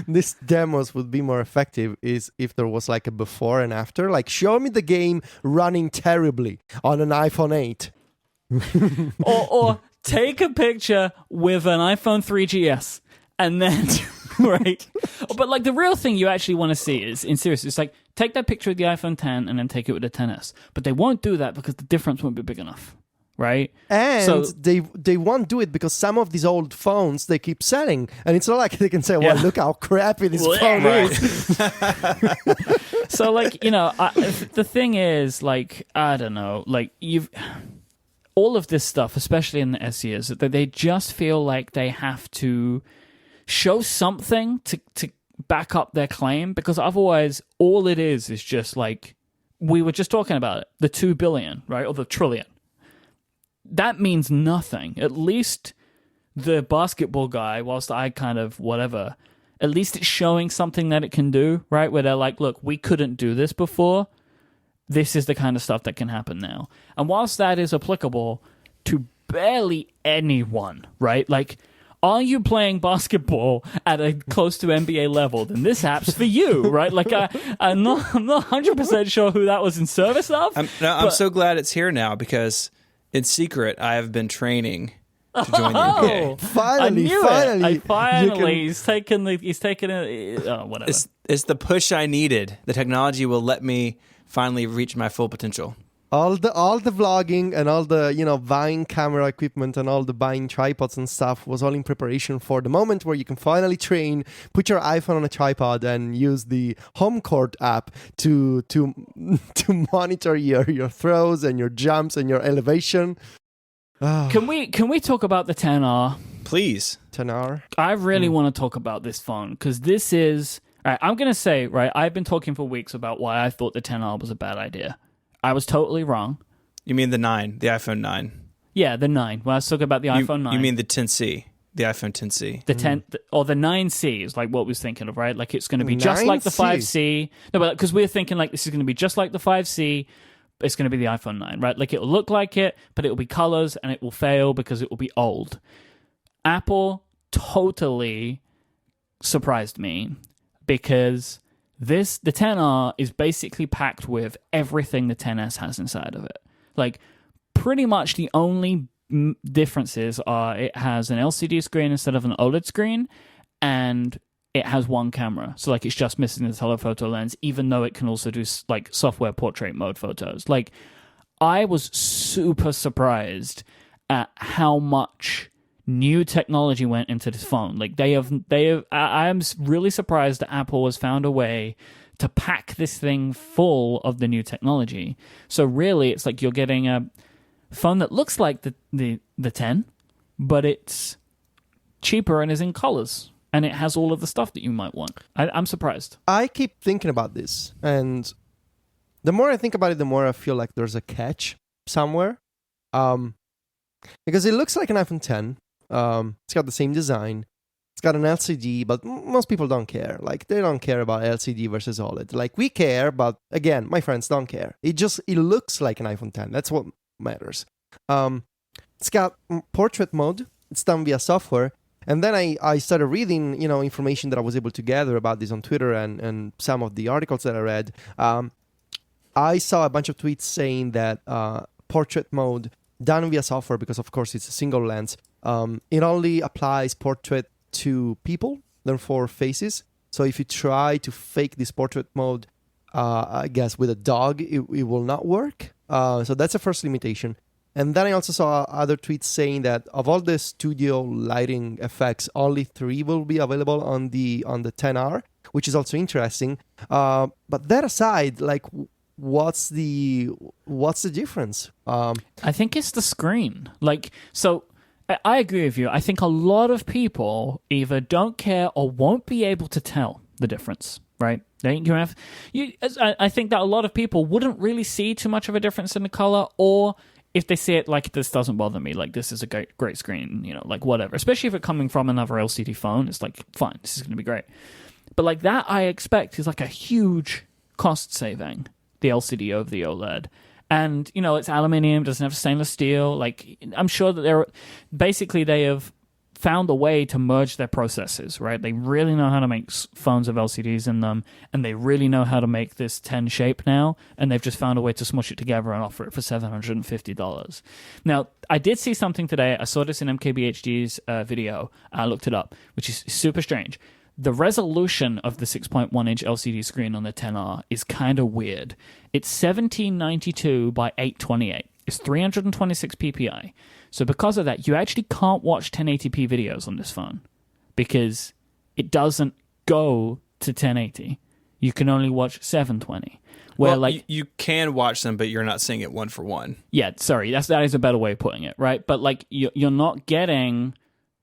This demos would be more effective is if there was like a before and after. Like, show me the game running terribly on an iPhone 8. or take a picture with an iPhone 3GS and then, right? But like the real thing you actually want to see is, in serious, it's like, take that picture with the iPhone 10 and then take it with the 10s. But they won't do that because the difference won't be big enough. Right, and so, they won't do it because some of these old phones they keep selling, and it's not like they can say, "Well, look how crappy this phone is." So, like, the thing is, like, I don't know, like all of this stuff, especially in the S years, that they just feel like they have to show something to back up their claim, because otherwise, all it is just like we were just talking about it, the 2 billion, right, or the trillion. That means nothing. At least the basketball guy, whilst I kind of whatever, at least it's showing something that it can do, right? Where they're like, look, we couldn't do this before. This is the kind of stuff that can happen now. And whilst that is applicable to barely anyone, right? Like, are you playing basketball at a close to NBA level? Then this app's for you, right? Like, I'm not 100% sure who that was in service of. I'm so glad it's here now, because in secret, I have been training to join the NBA. I Finally, knew finally, it. Finally, you he's taken it. Oh, whatever. It's the push I needed. The technology will let me finally reach my full potential. all the vlogging and all the buying camera equipment and all the buying tripods and stuff was all in preparation for the moment where you can finally train, put your iPhone on a tripod and use the home court app to monitor your throws and your jumps and your elevation. Can we talk about the 10R? Please. 10R. I really want to talk about this phone because this is. All right, I'm going to say, right, I've been talking for weeks about why I thought the 10R was a bad idea. I was totally wrong. You mean the iPhone 9? Yeah, the 9. When I was talking about the iPhone 9. You mean the 10C, the iPhone 10C. The 10 or the 9C is like what we was thinking of, right? Like it's going to be just like the 5C. No, but because we're thinking like this is going to be just like the 5C. It's going to be the iPhone 9, right? Like it'll look like it, but it will be colors and it will fail because it will be old. Apple totally surprised me because the 10R is basically packed with everything the 10S has inside of it. Like pretty much the only differences are it has an LCD screen instead of an OLED screen, and it has one camera. So like it's just missing the telephoto lens, even though it can also do like software portrait mode photos. Like I was super surprised at how much new technology went into this phone. Like they have I am really surprised that Apple has found a way to pack this thing full of the new technology. So really it's like you're getting a phone that looks like the 10, but it's cheaper and is in colors, and it has all of the stuff that you might want. I'm surprised. I keep thinking about this, and the more I think about it, the more I feel like there's a catch somewhere. Because it looks like an iPhone 10. It's got the same design. It's got an LCD, but most people don't care. Like, they don't care about LCD versus OLED. Like, we care, but again, my friends don't care. It looks like an iPhone 10. That's what matters. It's got portrait mode. It's done via software. And then I started reading, information that I was able to gather about this on Twitter and some of the articles that I read. I saw a bunch of tweets saying that portrait mode done via software, because of course it's a single lens, it only applies portrait to people, therefore faces. So if you try to fake this portrait mode, I guess with a dog, it will not work. So that's the first limitation. And then I also saw other tweets saying that of all the studio lighting effects, only 3 will be available on the 10R, which is also interesting. But that aside, like, what's the difference? I think it's the screen. Like, so I agree with you. I think a lot of people either don't care or won't be able to tell the difference, right? I think that a lot of people wouldn't really see too much of a difference in the color, or if they see it, like, this doesn't bother me, like, this is a great screen, like, whatever. Especially if it's coming from another LCD phone, it's like, fine, this is going to be great. But, like, that I expect is, like, a huge cost saving, the LCD over the OLED. And, it's aluminium, doesn't have stainless steel. Like, I'm sure that they have found a way to merge their processes, right? They really know how to make phones with LCDs in them, and they really know how to make this 10 shape now, and they've just found a way to smush it together and offer it for $750. Now, I did see something today. I saw this in MKBHD's video. I looked it up, which is super strange. The resolution of the 6.1-inch LCD screen on the 10R is kind of weird. It's 1792 by 828. It's 326 ppi. So because of that, you actually can't watch 1080p videos on this phone because it doesn't go to 1080. You can only watch 720. You can watch them, but you're not seeing it one for one. Yeah, sorry, that is a better way of putting it, right? But like you're not getting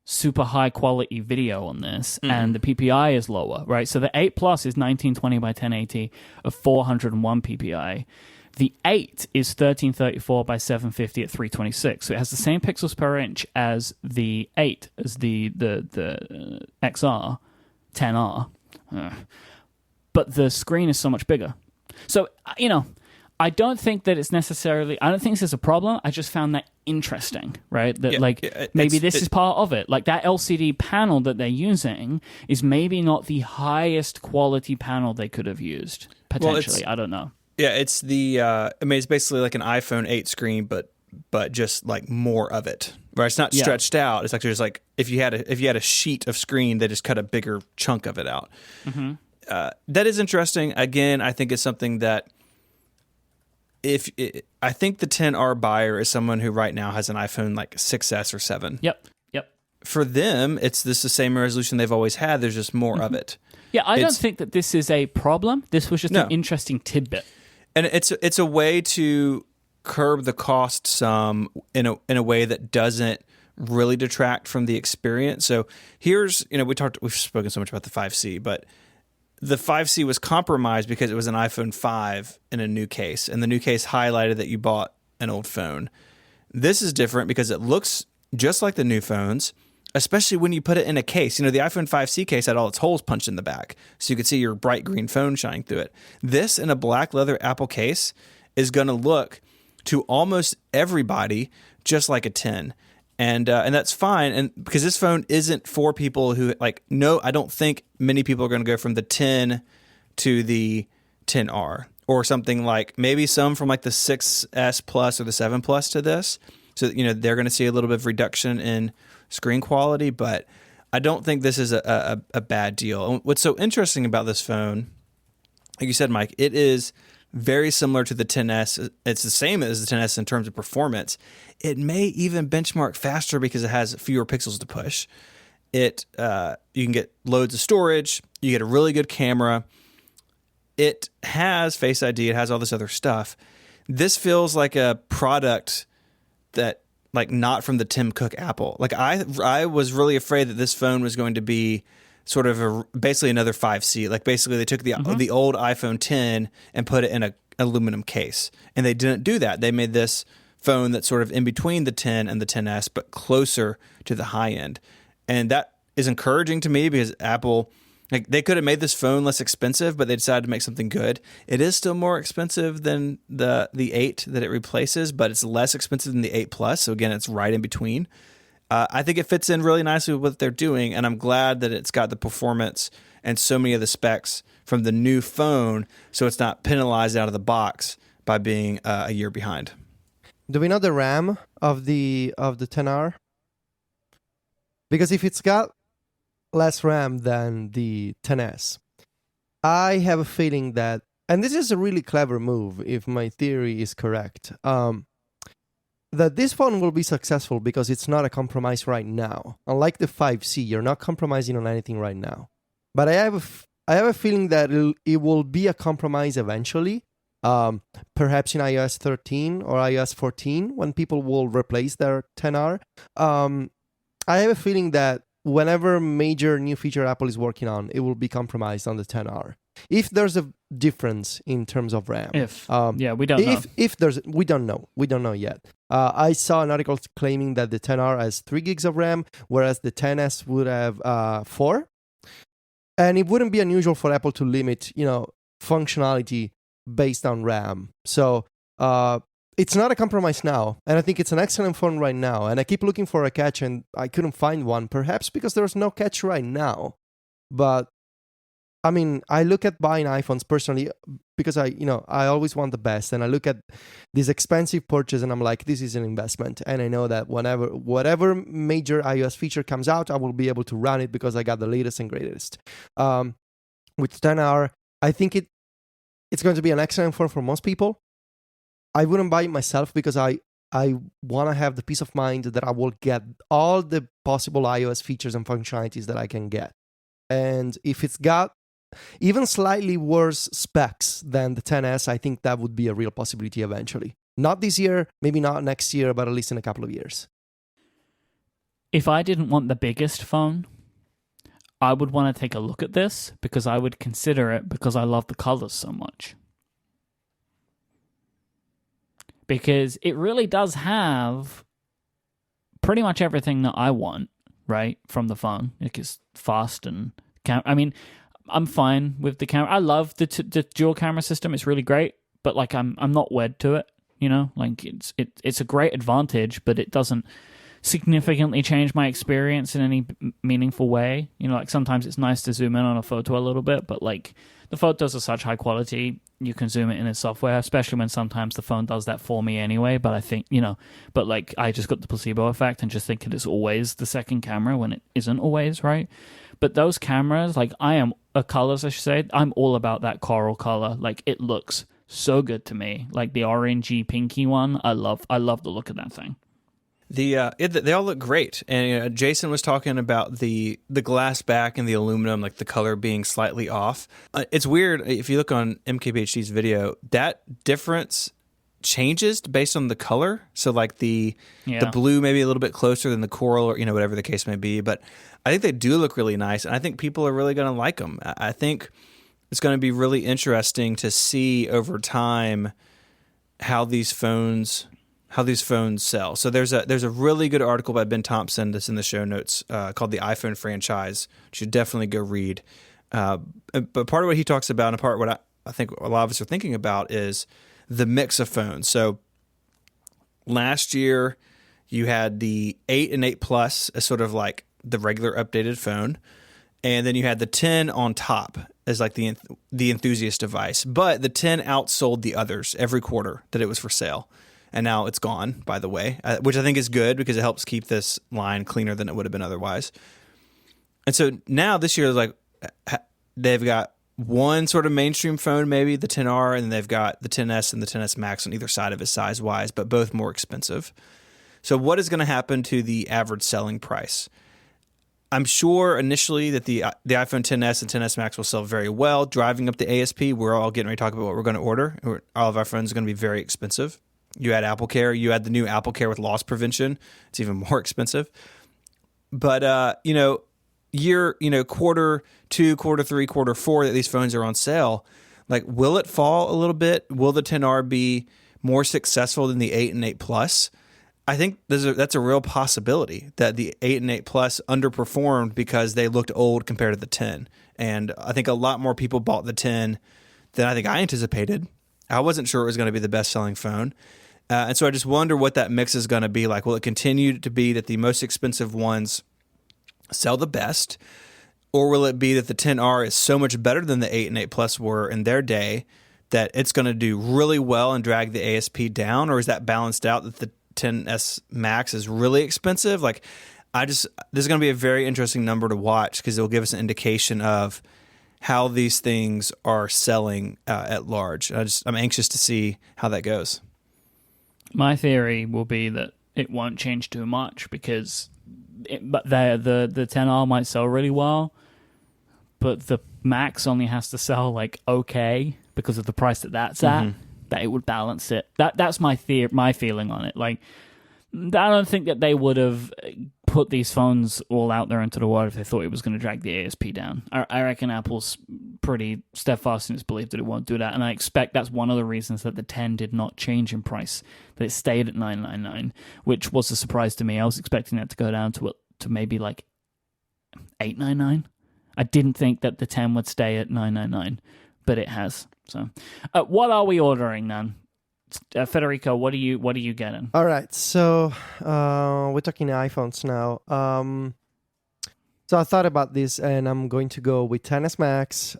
super high quality video on this, and the PPI is lower, right? So the 8 Plus is 1920 by 1080 of 401 PPI. The 8 is 1334 by 750 at 326. So it has the same pixels per inch as the 8, as the XR 10R. But the screen is so much bigger. So, I don't think that it's necessarily... I don't think this is a problem. I just found that interesting, right? That maybe this is part of it. Like that LCD panel that they're using is maybe not the highest quality panel they could have used, potentially. I don't know. Yeah, it's it's basically like an iPhone 8 screen, but but just like more of it. Right? It's not stretched out. It's actually just like if you had a sheet of screen, they just cut a bigger chunk of it out. Mm-hmm. That is interesting. Again, I think it's something that I think the 10R buyer is someone who right now has an iPhone like 6S or 7. Yep. For them, it's the same resolution they've always had. There's just more of it. Yeah, I don't think that this is a problem. This was just an interesting tidbit. And it's a way to curb the cost some in a way that doesn't really detract from the experience. So here's, we've spoken so much about the 5C, but the 5C was compromised because it was an iPhone 5 in a new case, and the new case highlighted that you bought an old phone. This is different because it looks just like the new phones, especially when you put it in a case. The iPhone 5C case had all its holes punched in the back, so you could see your bright green phone shining through it. This in a black leather Apple case is going to look to almost everybody just like a 10. And that's fine, and because this phone isn't for people who I don't think many people are going to go from the 10 to the 10R or something like maybe some from like the 6S Plus or the 7 Plus to this. So they're going to see a little bit of reduction in screen quality, but I don't think this is a bad deal. And what's so interesting about this phone, like you said, Mike, it is very similar to the 10S. It's the same as the 10S in terms of performance. It may even benchmark faster because it has fewer pixels to push. You can get loads of storage. You get a really good camera. It has Face ID. It has all this other stuff. This feels like a product that not from the Tim Cook Apple. I was really afraid that this phone was going to be sort of basically another 5C. Basically they took the old iPhone 10 and put it in a aluminum case. And they didn't do that. They made this phone that's sort of in between the 10 and the 10S, but closer to the high end. And that is encouraging to me because Apple, they could have made this phone less expensive, but they decided to make something good. It is still more expensive than the 8 that it replaces, but it's less expensive than the 8 Plus. So again, it's right in between. I think it fits in really nicely with what they're doing, and I'm glad that it's got the performance and so many of the specs from the new phone, so it's not penalized out of the box by being a year behind. Do we know the RAM of the 10R? Because if it's got less RAM than the 10S, I have a feeling that, and this is a really clever move if my theory is correct, that this phone will be successful because it's not a compromise right now. Unlike the 5C, you're not compromising on anything right now. But I have a feeling that it will be a compromise eventually, perhaps in iOS 13 or iOS 14, when people will replace their 10R. I have a feeling that whenever major new feature Apple is working on, it will be compromised on the 10R. If there's a difference in terms of RAM. We don't know. If there's, we don't know yet. I saw an article claiming that the 10R has 3 gigs of RAM, whereas the 10S would have 4. And it wouldn't be unusual for Apple to limit, functionality based on RAM. So it's not a compromise now, and I think it's an excellent phone right now. And I keep looking for a catch, and I couldn't find one, perhaps because there's no catch right now. But I mean, I look at buying iPhones personally because I always want the best, and I look at this expensive purchase and I'm like, this is an investment, and I know that whatever major iOS feature comes out, I will be able to run it because I got the latest and greatest. With 10R, I think it's going to be an excellent phone for most people. I wouldn't buy it myself because I want to have the peace of mind that I will get all the possible iOS features and functionalities that I can get. And if it's got even slightly worse specs than the 10S, I think that would be a real possibility eventually. Not this year, maybe not next year, but at least in a couple of years. If I didn't want the biggest phone, I would want to take a look at this because I would consider it because I love the colors so much. Because it really does have pretty much everything that I want, right, from the phone. It's fast and I'm fine with the camera. I love the dual camera system. It's really great, but I'm not wed to it. It's a great advantage, but it doesn't significantly changed my experience in any meaningful way. You know, like sometimes it's nice to zoom in on a photo a little bit, but like the photos are such high quality, you can zoom it in software, especially when sometimes the phone does that for me anyway. But I think, you know, but like I just got the placebo effect and just thinking it's always the second camera when it isn't always, right? But those cameras, like colors, I should say, I'm all about that coral color. Like it looks so good to me. Like the orangey pinky one, I love the look of that thing. They all look great, and Jason was talking about the glass back and the aluminum, like the color being slightly off. It's weird if you look on MKBHD's video, that difference changes based on the color. So like the blue maybe a little bit closer than the coral, or whatever the case may be. But I think they do look really nice, and I think people are really going to like them. I think it's going to be really interesting to see over time how these phones sell. So there's a really good article by Ben Thompson that's in the show notes called The iPhone Franchise. You should definitely go read. But part of what he talks about, and part of what I think a lot of us are thinking about, is the mix of phones. So last year you had the 8 and 8 Plus as sort of like the regular updated phone, and then you had the 10 on top as like the enthusiast device. But the 10 outsold the others every quarter that it was for sale. And now it's gone, by the way, which I think is good because it helps keep this line cleaner than it would have been otherwise. And so now this year, like they've got one sort of mainstream phone, maybe the 10R, and then they've got the 10S and the 10S Max on either side of it size-wise, but both more expensive. So what is going to happen to the average selling price? I'm sure initially that the iPhone XS and XS Max will sell very well, driving up the ASP. We're all getting ready to talk about what we're going to order. All of our phones are going to be very expensive. You add AppleCare. You add the new AppleCare with loss prevention. It's even more expensive. But, quarter 2, quarter 3, quarter 4 that these phones are on sale, like, will it fall a little bit? Will the 10R be more successful than the 8 and 8 Plus? I think that's a real possibility that the 8 and 8 Plus underperformed because they looked old compared to the 10. And I think a lot more people bought the 10 than I think I anticipated. I wasn't sure it was going to be the best-selling phone. And so I just wonder what that mix is going to be like. Will it continue to be that the most expensive ones sell the best? Or will it be that the 10R is so much better than the 8 and 8 Plus were in their day that it's going to do really well and drag the ASP down? Or is that balanced out that the 10S Max is really expensive? Like, this is going to be a very interesting number to watch because it will give us an indication of how these things are selling at large. I'm anxious to see how that goes. My theory will be that it won't change too much because the 10R might sell really well, but the Max only has to sell like okay because of the price that's at. That it would balance it. That's my feeling on it. Like, I don't think that they would have put these phones all out there into the world if they thought it was going to drag the ASP down. I reckon Apple's pretty steadfast in its belief that it won't do that, and I expect that's one of the reasons that the 10 did not change in price, that it stayed at $999, which was a surprise to me. I was expecting that to go down to maybe like $899. I didn't think that the 10 would stay at $999, but it has. So, what are we ordering then? Federico, what are you getting? All right, so we're talking iPhones now. So I thought about this, and I'm going to go with XS Max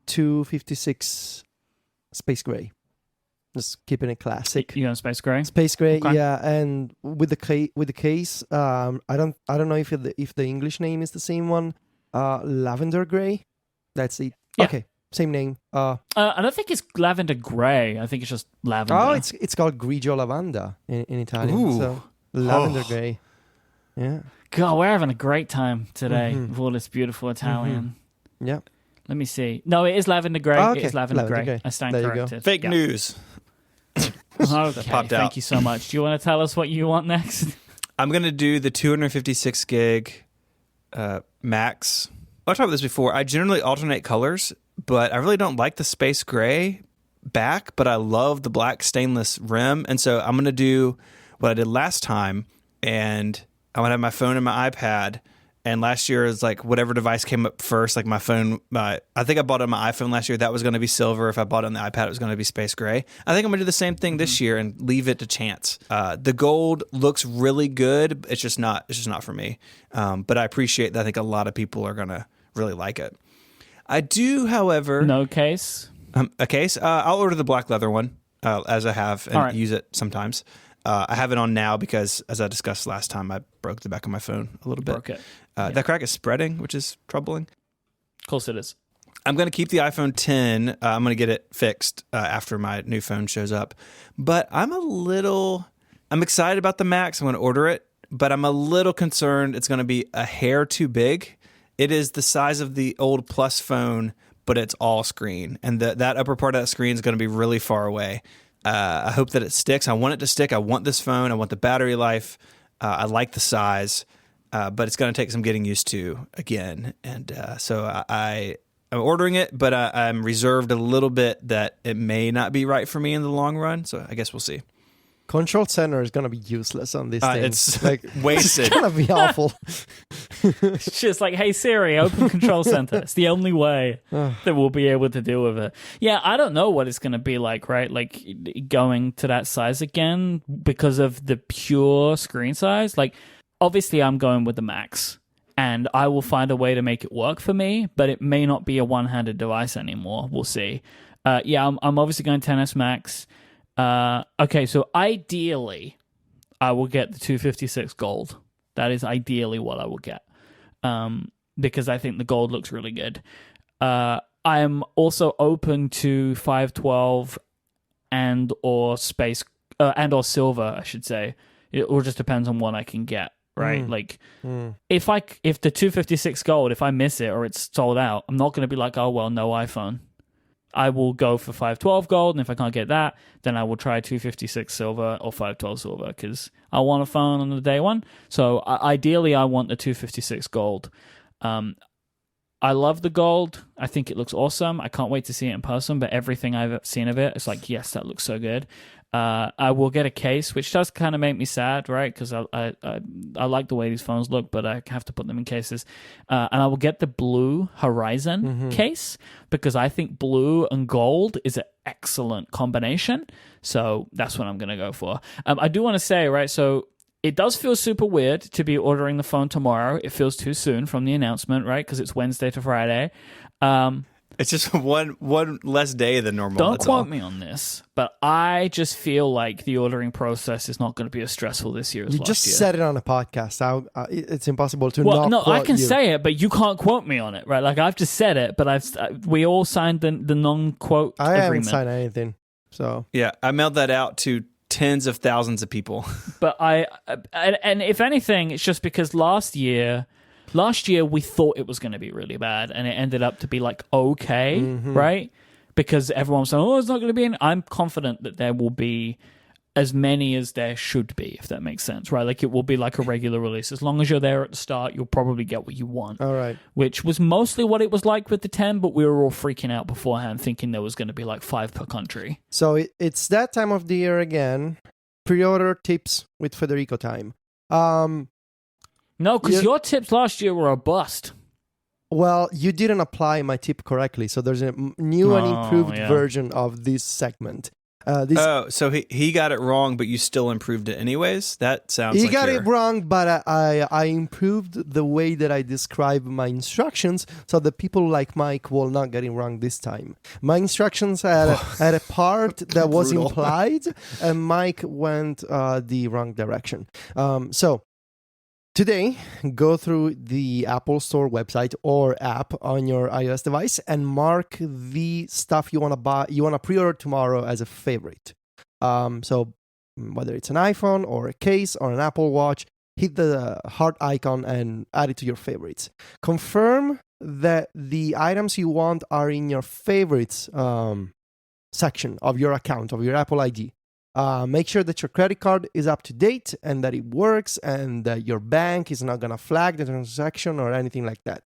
256 Space Gray. Just keeping it classic. You on Space Gray? Space Gray, okay. Yeah. And with the case, I don't know if the English name is the same one. Lavender Gray. That's it. Yeah. Okay. Same name. I don't think it's lavender gray. I think it's just lavender. Oh, it's called grigio lavanda in Italian. Ooh. So lavender gray. Yeah. God, we're having a great time today with all this beautiful Italian. Yeah. Let me see. No, it is lavender gray. Oh, okay. It is lavender Lavender gray. gray. I stand There you go. corrected. Fake Yeah. news. Okay, popped out. thank you so much. Do you want to tell us what you want next? I'm going to do the 256 gig Max. I've talked about this before. I generally alternate colors, but I really don't like the space gray back, but I love the black stainless rim. And so I'm going to do what I did last time, and I'm going to have my phone and my iPad And last year is like whatever device came up first, like my phone. I think I bought it on my iPhone last year. That was going to be silver. If I bought it on the iPad, it was going to be space gray. I think I'm going to do the same thing this year and leave it to chance. The gold looks really good. It's just not for me. But I appreciate that. I think a lot of people are going to really like it. I do, however, No case. a case. I'll order the black leather one as I have and use it sometimes. I have it on now because, as I discussed last time, I broke the back of my phone a little bit. Broke it. That crack is spreading, which is troubling. Of course it is. I'm going to keep the iPhone 10. I'm going to get it fixed after my new phone shows up. But I'm excited about the Max. I'm going to order it, but I'm a little concerned it's going to be a hair too big. It is the size of the old Plus phone, but it's all screen. And that upper part of that screen is going to be really far away. I hope that it sticks. I want it to stick. I want this phone. I want the battery life. I like the size, but it's going to take some getting used to again. And so I'm ordering it, but I'm reserved a little bit that it may not be right for me in the long run. So I guess we'll see. Control center is going to be useless on this thing. It's like wasted. It's going to be awful. It's just like, hey Siri, open Control Center. It's the only way that we'll be able to deal with it. Yeah, I don't know what it's going to be like, right? Like going to that size again because of the pure screen size. Like, obviously, I'm going with the Max, and I will find a way to make it work for me. But it may not be a one-handed device anymore. We'll see. I'm obviously going 10s Max. Okay, so ideally, I will get the 256 gold. That is ideally what I will get, because I think the gold looks really good. I'm also open to 512 and or space and or silver, I should say. It all just depends on what I can get, right? If the 256 gold, if I miss it or it's sold out, I'm not going to be like, oh well, no iPhone. I will go for 512 gold, and if I can't get that, then I will try 256 silver or 512 silver, because I want a phone on the day one. So ideally, I want the 256 gold. I love the gold. I think it looks awesome. I can't wait to see it in person, but everything I've seen of it, it's like, yes, that looks so good. I will get a case, which does kind of make me sad, right? Because I like the way these phones look, but I have to put them in cases. And I will get the blue Horizon case, because I think blue and gold is an excellent combination. So that's what I'm going to go for. I do want to say, right, so it does feel super weird to be ordering the phone tomorrow. It feels too soon from the announcement, right? Because it's Wednesday to Friday. It's just one less day than normal. Don't quote me on this, but I just feel like the ordering process is not going to be as stressful this year as last year. You just said it on a podcast. It's impossible to well, not no, quote I can you. say it, but you can't quote me on it, right? Like, I've just said it, but we all signed the non-quote I haven't agreement. signed anything. So Yeah, I mailed that out to tens of thousands of people. But and if anything, it's just because last year we thought it was going to be really bad, and it ended up to be like okay, right? Because everyone was saying, "Oh, it's not going to be." I'm confident that there will be as many as there should be, if that makes sense, right? Like, it will be like a regular release. As long as you're there at the start, you'll probably get what you want. all right. Which was mostly what it was like with the 10, but we were all freaking out beforehand, thinking there was going to be like 5 per country. So it's that time of the year again. Pre-order tips with Federico time. No, because your tips last year were a bust. Well, you didn't apply my tip correctly, so there's a new and improved version of this segment. So he got it wrong, but you still improved it anyways? That sounds He like got it wrong, but I improved the way that I describe my instructions, so the people like Mike will not get it wrong this time. My instructions had a part that was Brutal. implied, and Mike went the wrong direction. So today, go through the Apple Store website or app on your iOS device and mark the stuff you want to buy, you want to pre-order tomorrow as a favorite. So whether it's an iPhone or a case or an Apple Watch, hit the heart icon and add it to your favorites. Confirm that the items you want are in your favorites section of your account, of your Apple ID. Make sure that your credit card is up to date and that it works and that your bank is not going to flag the transaction or anything like that.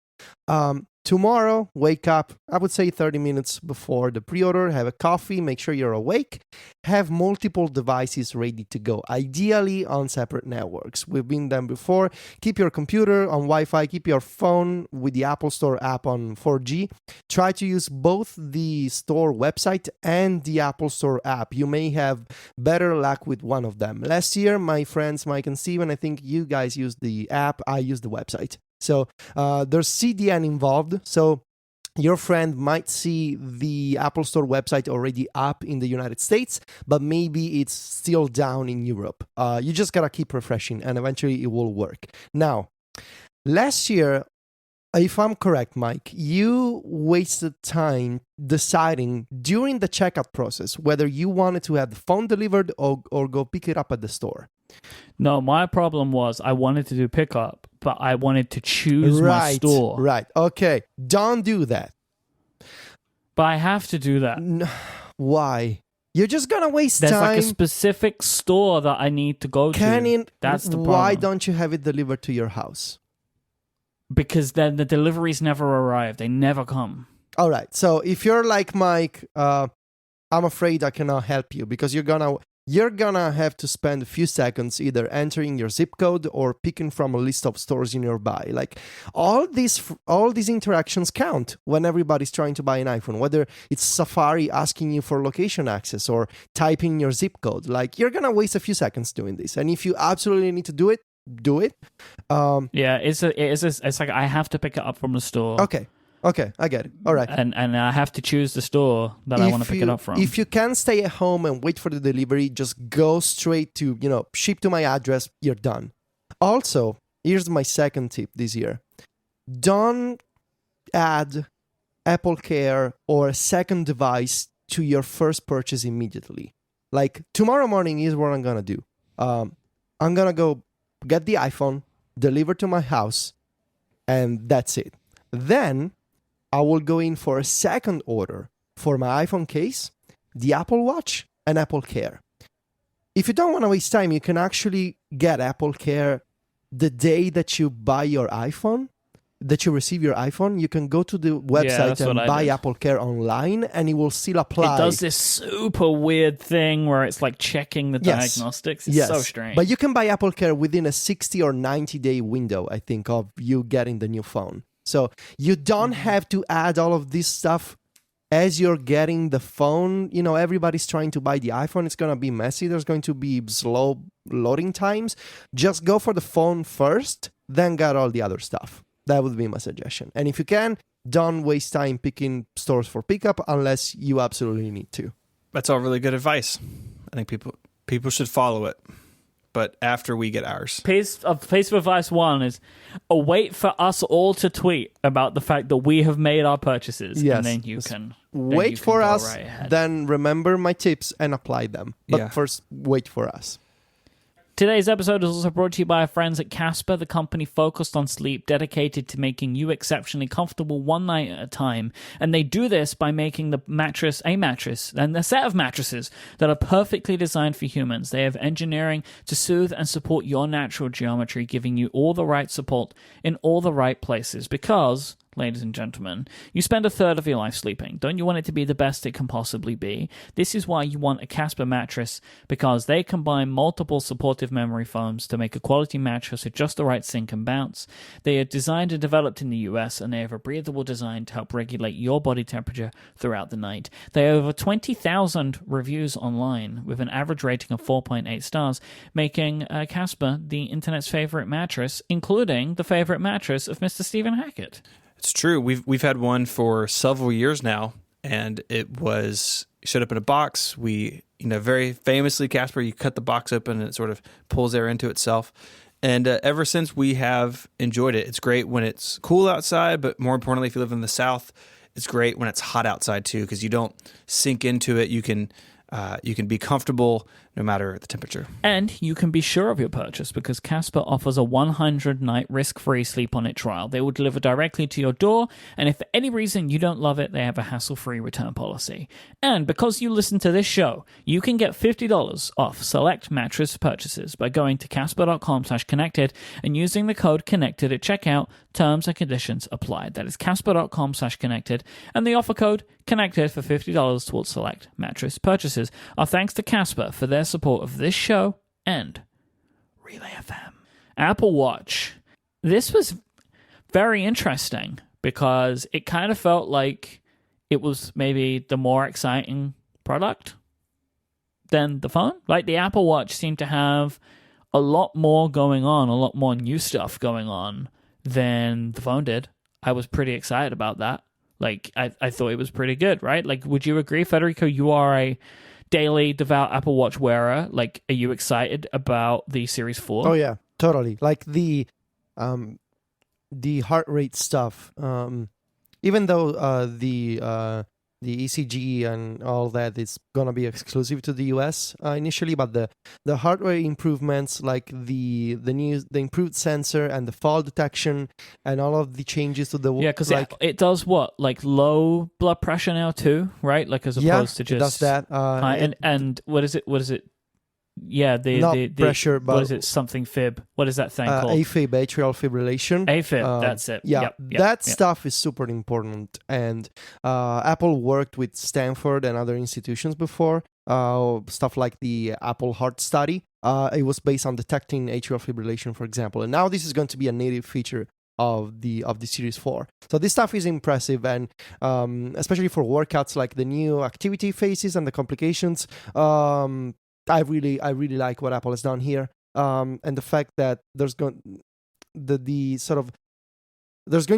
Tomorrow, wake up, I would say 30 minutes before the pre-order, have a coffee, make sure you're awake, have multiple devices ready to go, ideally on separate networks. We've been there before. Keep your computer on Wi-Fi, keep your phone with the Apple Store app on 4G. Try to use both the store website and the Apple Store app. You may have better luck with one of them. Last year, my friends Mike and Steven, I think you guys used the app, I used the website. So there's CDN involved. So your friend might see the Apple Store website already up in the United States, but maybe it's still down in Europe. You just gotta keep refreshing and eventually it will work. Now, last year, if I'm correct, Mike, you wasted time deciding during the checkout process whether you wanted to have the phone delivered or go pick it up at the store. No, my problem was I wanted to do pickup, but I wanted to choose my store. Right. Okay. Don't do that. But I have to do that. Why? You're just gonna waste There's time. like a specific store that I need to go to. That's the problem. Why don't you have it delivered to your house? Because then the deliveries never arrive. They never come. All right. So if you're like Mike, I'm afraid I cannot help you because you're gonna have to spend a few seconds either entering your zip code or picking from a list of stores nearby. Like all these interactions count when everybody's trying to buy an iPhone, whether it's Safari asking you for location access or typing your zip code. Like you're gonna waste a few seconds doing this, and if you absolutely need to do it, do it. Yeah, it's like I have to pick it up from the store. Okay, I get it. All right. And I have to choose the store that I want to pick it up from. If you can stay at home and wait for the delivery, just go straight to, ship to my address, you're done. Also, here's my second tip this year. Don't add Apple Care or a second device to your first purchase immediately. Like tomorrow morning is what I'm going to do. I'm going to go get the iPhone, deliver to my house, and that's it. Then I will go in for a second order for my iPhone case, the Apple Watch, and Apple Care. If you don't want to waste time, you can actually get Apple Care the day that you buy your iPhone, that you receive your iPhone. You can go to the website and buy Apple Care online, and it will still apply. It does this super weird thing where it's like checking the diagnostics. It's so strange. But you can buy Apple Care within a 60 or 90-day window, I think, of you getting the new phone. So you don't have to add all of this stuff as you're getting the phone. Everybody's trying to buy the iPhone. It's going to be messy. There's going to be slow loading times. Just go for the phone first, then get all the other stuff. That would be my suggestion. And if you can, don't waste time picking stores for pickup unless you absolutely need to. That's all really good advice. I think people should follow it. But after we get ours. Piece of advice one is wait for us all to tweet about the fact that we have made our purchases. Yes. And then you can wait for us, right then remember my tips and apply them. But first, wait for us. Today's episode is also brought to you by our friends at Casper, the company focused on sleep, dedicated to making you exceptionally comfortable one night at a time. And they do this by making the mattress a mattress and a set of mattresses that are perfectly designed for humans. They have engineering to soothe and support your natural geometry, giving you all the right support in all the right places. Because, ladies and gentlemen, you spend a third of your life sleeping. Don't you want it to be the best it can possibly be? This is why you want a Casper mattress, because they combine multiple supportive memory foams to make a quality mattress with just the right sink and bounce. They are designed and developed in the US, and they have a breathable design to help regulate your body temperature throughout the night. They have over 20,000 reviews online, with an average rating of 4.8 stars, making Casper the internet's favorite mattress, including the favorite mattress of Mr. Stephen Hackett. It's true. We've had one for several years now, and it showed up in a box. We, very famously, Casper, you cut the box open and it sort of pulls air into itself. And ever since, we have enjoyed it. It's great when it's cool outside, but more importantly, if you live in the South, it's great when it's hot outside too, because you don't sink into it. You can be comfortable no matter the temperature. And you can be sure of your purchase because Casper offers a 100-night risk-free sleep-on-it trial. They will deliver directly to your door, and if for any reason you don't love it, they have a hassle-free return policy. And because you listen to this show, you can get $50 off select mattress purchases by going to casper.com/connected and using the code CONNECTED at checkout. Terms and conditions apply. That is casper.com/connected and the offer code CONNECTED for $50 towards select mattress purchases. Our thanks to Casper for their support of this show and Relay FM. Apple Watch. This was very interesting because it kind of felt like it was maybe the more exciting product than the phone. Like the Apple Watch seemed to have a lot more going on, a lot more new stuff going on than the phone did. I was pretty excited about that. Like, I thought it was pretty good, right? Like, would you agree, Federico? You are a daily devout Apple Watch wearer. Like, are you excited about the Series 4? Oh yeah, totally. Like the heart rate stuff. Even though the ECG and all that is gonna be exclusive to the US initially, but the heart rate improvements, like the improved sensor and the fall detection and all of the changes to the because like it does what, like low blood pressure now too, right? Like as opposed to just it does that. high, and what is it? Yeah, the pressure, but what is it? Something fib. What is that thing called? AFib, atrial fibrillation. AFib. That's it. Yeah, Yep, that stuff is super important. And Apple worked with Stanford and other institutions before. Stuff like the Apple Heart Study. It was based on detecting atrial fibrillation, for example. And now this is going to be a native feature of the Series 4. So this stuff is impressive, and especially for workouts like the new activity phases and the complications. I really like what Apple has done here, and the fact that there's going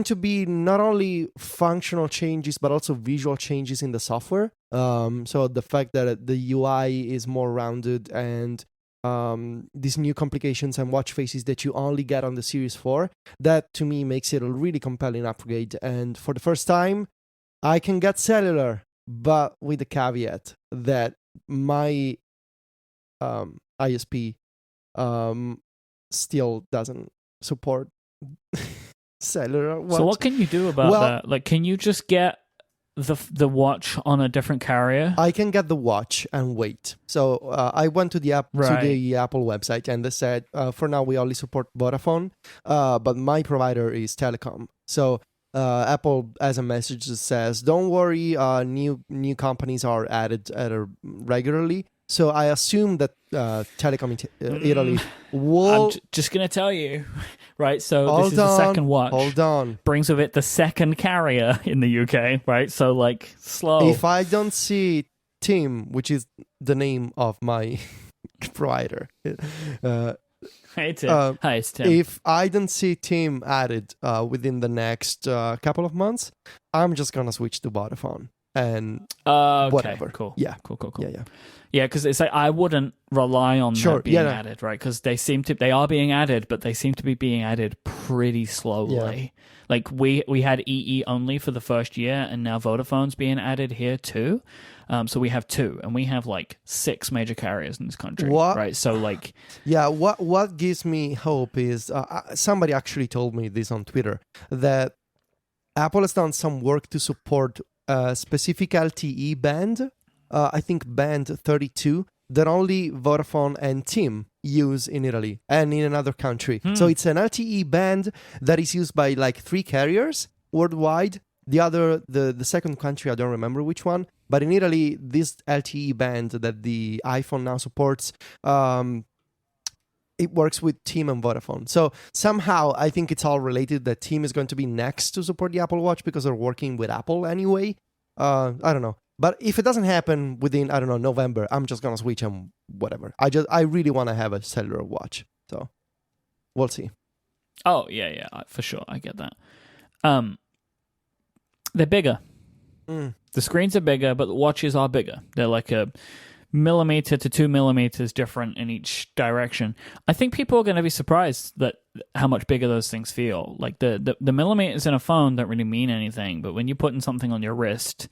to be not only functional changes but also visual changes in the software. So the fact that the UI is more rounded and these new complications and watch faces that you only get on the Series 4, that to me makes it a really compelling upgrade. And for the first time, I can get cellular, but with the caveat that my ISP still doesn't support cellular watch. So what can you do about that? Like, can you just get the watch on a different carrier? I can get the watch and wait. So I went to the Apple website and they said, for now we only support Vodafone, but my provider is Telecom. So Apple, as a message, says, don't worry, new companies are added regularly. So I assume that Telecom Italy will... I'm just going to tell you, right? So this is the second watch. Hold on. Brings with it the second carrier in the UK, right? So, like, slow. If I don't see Tim, which is the name of my provider... Hey, Tim. Hi, it's Tim. If I don't see Tim added within the next couple of months, I'm just going to switch to Vodafone. And whatever. Cool. Yeah. Cool. Yeah. Yeah, because it's like I wouldn't rely on that being added, right? Because they are being added, but they seem to be being added pretty slowly. Yeah. Like we had EE only for the first year, and now Vodafone's being added here too. So we have 2, and we have like 6 major carriers in this country, right? So like, yeah, what gives me hope is somebody actually told me this on Twitter that Apple has done some work to support specific LTE band. I think band 32 that only Vodafone and TIM use in Italy and in another country. So it's an LTE band that is used by like 3 carriers worldwide. The second country, I don't remember which one, but in Italy, this LTE band that the iPhone now supports, it works with TIM and Vodafone. So somehow I think it's all related that TIM is going to be next to support the Apple Watch because they're working with Apple anyway. I don't know. But if it doesn't happen within, I don't know, November, I'm just going to switch and whatever. I really want to have a cellular watch. So we'll see. Oh, yeah, for sure. I get that. They're bigger. The screens are bigger, but the watches are bigger. They're like a millimeter to 2 millimeters different in each direction. I think people are going to be surprised that how much bigger those things feel. Like the millimeters in a phone don't really mean anything, but when you're putting something on your wrist,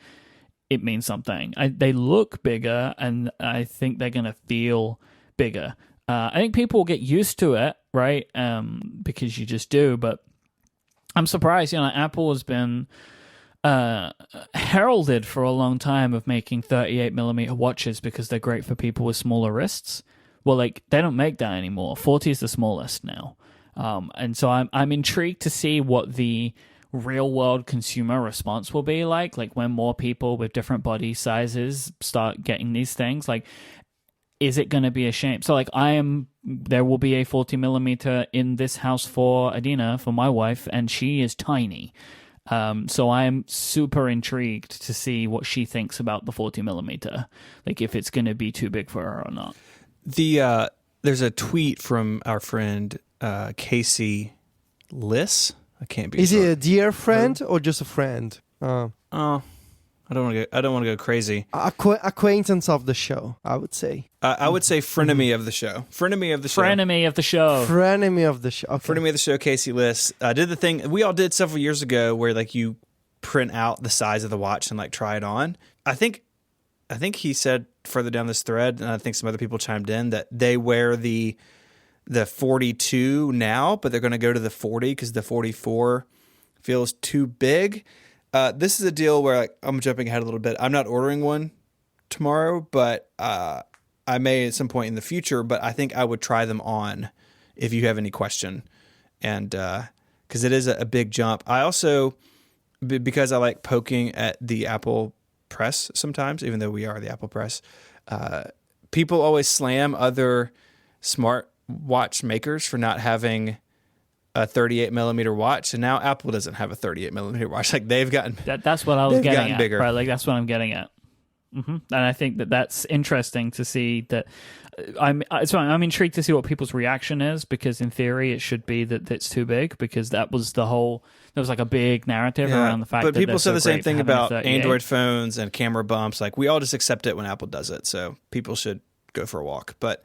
it means something. They look bigger, and I think they're going to feel bigger. I think people will get used to it, right? Because you just do. But I'm surprised. Apple has been heralded for a long time of making 38mm watches because they're great for people with smaller wrists. Well, they don't make that anymore. 40 is the smallest now. And so I'm intrigued to see what the real world consumer response will be like when more people with different body sizes start getting these things. Is it going to be a shame? So there will be a 40mm in this house for Adina, for my wife, and she is tiny. So I'm super intrigued to see what she thinks about the 40mm, if it's going to be too big for her or not. There's a tweet from our friend Casey Liss. I can't be. Is he a dear friend or just a friend? I don't want to go crazy. Acquaintance of the show, I would say. I would say frenemy of the show. Frenemy of the show. Frenemy of the show. Frenemy of the show. Okay. Frenemy of the show. Casey Liss did the thing we all did several years ago, where you print out the size of the watch and try it on. I think he said further down this thread, and I think some other people chimed in, that they wear the 42 now, but they're going to go to the 40 because the 44 feels too big. This is a deal where I'm jumping ahead a little bit. I'm not ordering one tomorrow, but I may at some point in the future. But I think I would try them on if you have any question, and because it is a big jump. I also, because I like poking at the Apple press sometimes, even though we are the Apple press, people always slam other smart watch makers for not having a 38mm watch, and now Apple doesn't have a 38mm watch. They've gotten that's what I was getting at, bigger. right? That's what I'm getting at. And I think that's interesting to see. That I'm intrigued to see what people's reaction is, because in theory it should be that it's too big, because there was a big narrative around the fact that people say so the same thing about 38. Android phones and camera bumps. We all just accept it when Apple does it, so people should go for a walk. But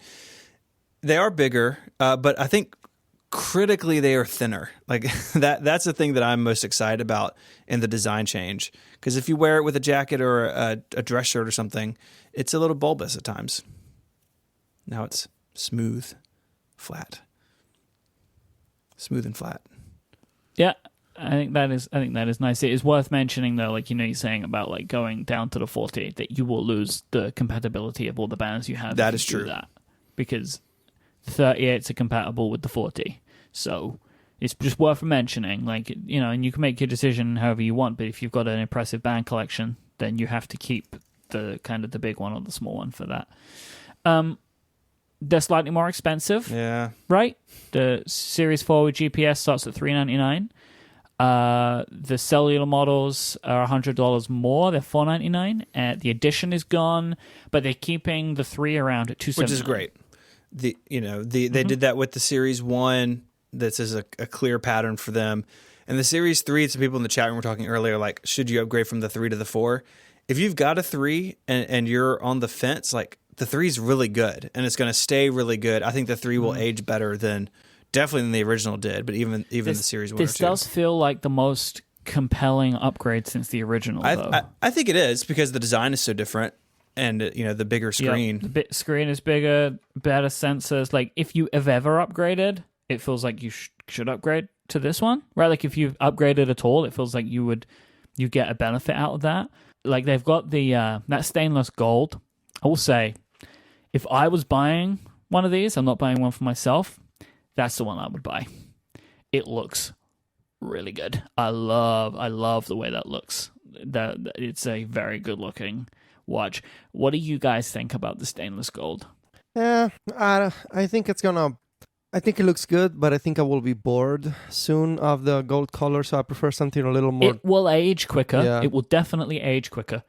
they are bigger, but I think critically they are thinner. That's the thing that I'm most excited about in the design change, because if you wear it with a jacket or a dress shirt or something, it's a little bulbous at times. Now it's smooth and flat. Yeah, I think that is nice. It is worth mentioning though, you're saying about going down to the 40, that you will lose the compatibility of all the bands you have. That is true. Because 38s are compatible with the 40, so it's just worth mentioning. And you can make your decision however you want, but if you've got an impressive band collection, then you have to keep the big one or the small one for that. They're slightly more expensive, yeah, right? The Series 4 with GPS starts at $399. The cellular models are $100 more. They're $499. The edition is gone, but they're keeping the 3 around at $279, which is great. They did that with the Series 1. This is a clear pattern for them. And the Series 3, some people in the chat room were talking earlier, should you upgrade from the 3 to the 4? If you've got a 3 and you're on the fence, the 3 is really good, and it's going to stay really good. I think the 3 will age better than the original did, but even the Series 1 or 2. This does feel like the most compelling upgrade since the original, though. I think it is, because the design is so different. And, the bigger screen. The screen is bigger, better sensors. If you have ever upgraded, it feels like you should upgrade to this one, right? If you've upgraded at all, it feels like you get a benefit out of that. They've got that stainless gold. I will say, if I was buying one of these, I'm not buying one for myself, that's the one I would buy. It looks really good. I love the way that looks. It's a very good looking watch. What do you guys think about the stainless gold? Yeah, I think it looks good, but I think I will be bored soon of the gold color, so I prefer something a little more. It will age quicker. Yeah. It will definitely age quicker.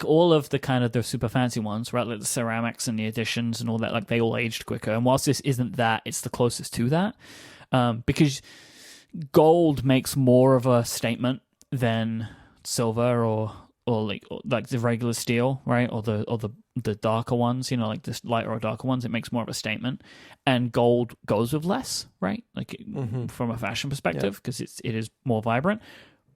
All of the super fancy ones, right? The ceramics and the editions and all that, they all aged quicker. And whilst this isn't that, it's the closest to that. Because gold makes more of a statement than silver or the regular steel, right? Or the darker ones, the lighter or darker ones. It makes more of a statement, and gold goes with less, right? From a fashion perspective, because it is more vibrant.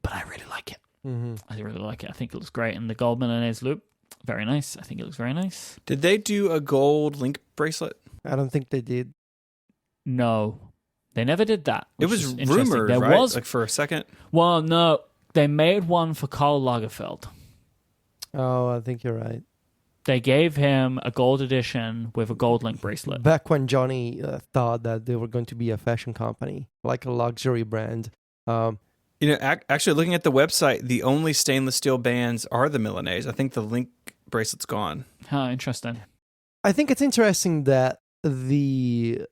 But I really like it. I really like it. I think it looks great. And the gold Milanese loop, very nice. I think it looks very nice. Did they do a gold link bracelet? I don't think they did. No, they never did that. It which was is interesting. rumored, There right? was, Like for a second. well, no, they made one for Karl Lagerfeld. Oh, I think you're right. They gave him a gold edition with a gold link bracelet. Back when Johnny thought that they were going to be a fashion company, like a luxury brand. Actually, looking at the website, the only stainless steel bands are the Milanese. I think the link bracelet's gone. Huh, interesting. I think it's interesting that the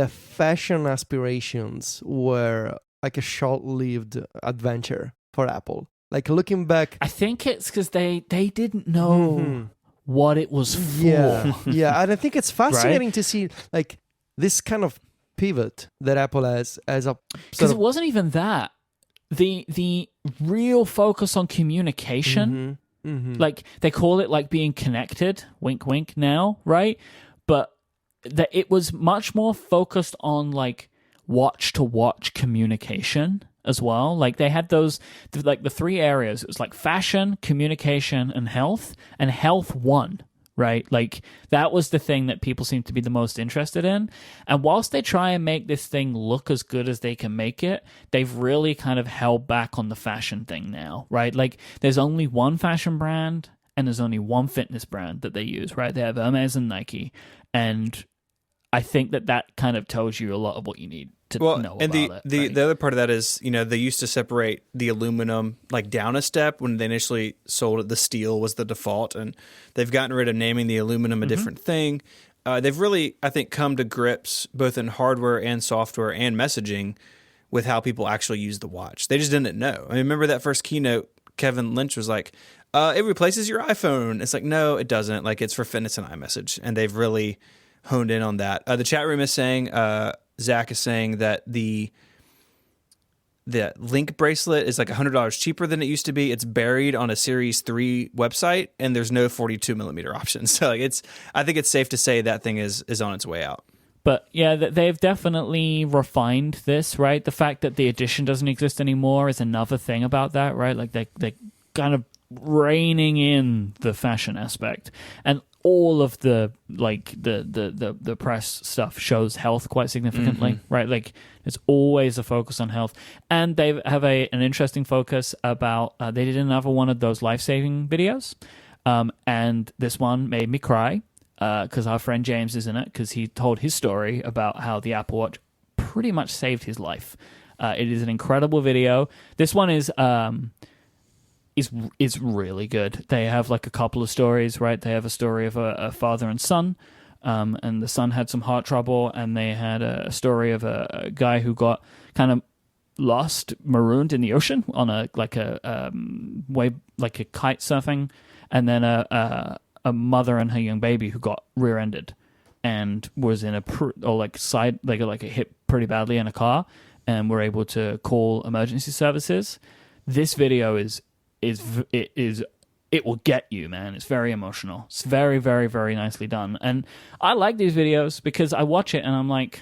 fashion aspirations were like a short-lived adventure for Apple. Like looking back, I think it's because they didn't know what it was for. yeah, and I think it's fascinating to see like this kind of pivot that Apple has as a because it wasn't even that. The real focus on communication, like they call it like being connected, wink wink now, right? But that it was much more focused on like watch to watch communication as well. Like they had those like the three areas. It was like fashion, communication, and health won. Right? Like, that was the thing that people seem to be the most interested in. And whilst they try and make this thing look as good as they can make it, they've really kind of held back on the fashion thing now, right? Like, there's only one fashion brand and there's only one fitness brand that they use, right? They have Hermes and Nike. And I think that kind of tells you a lot of what you need to know and about it. The other part of that is, they used to separate the aluminum like down a step when they initially sold it. The steel was the default, and they've gotten rid of naming the aluminum a different thing. They've really, I think, come to grips both in hardware and software and messaging with how people actually use the watch. They just didn't know. I mean, remember that first keynote, Kevin Lynch was like, it replaces your iPhone. It's like, no, it doesn't. Like, it's for fitness and iMessage. And they've really honed in on that. The chat room is saying, Zach is saying that the Link bracelet is like $100 cheaper than it used to be. It's buried on a Series 3 website, and there's no 42 millimeter option. So like I think it's safe to say that thing is on its way out. But yeah, they've definitely refined this, right? The fact that the edition doesn't exist anymore is another thing about that, right? Like they kind of reining in the fashion aspect, and all of the like the press stuff shows health quite significantly, right? Like there's always a focus on health, and they have an interesting focus about. They did another one of those life-saving videos, and this one made me cry because our friend James is in it because he told his story about how the Apple Watch pretty much saved his life. It is an incredible video. This one is really good. They have like a couple of stories, right? They have a story of a father and son, and the son had some heart trouble, and they had a story of a guy who got kind of lost, marooned in the ocean on a wave, like a kite surfing, and then a mother and her young baby who got rear-ended and was in got hit pretty badly in a car, and were able to call emergency services. This video it will get you, man. It's very emotional. It's very, very, very nicely done. And I like these videos because I watch it and I'm like,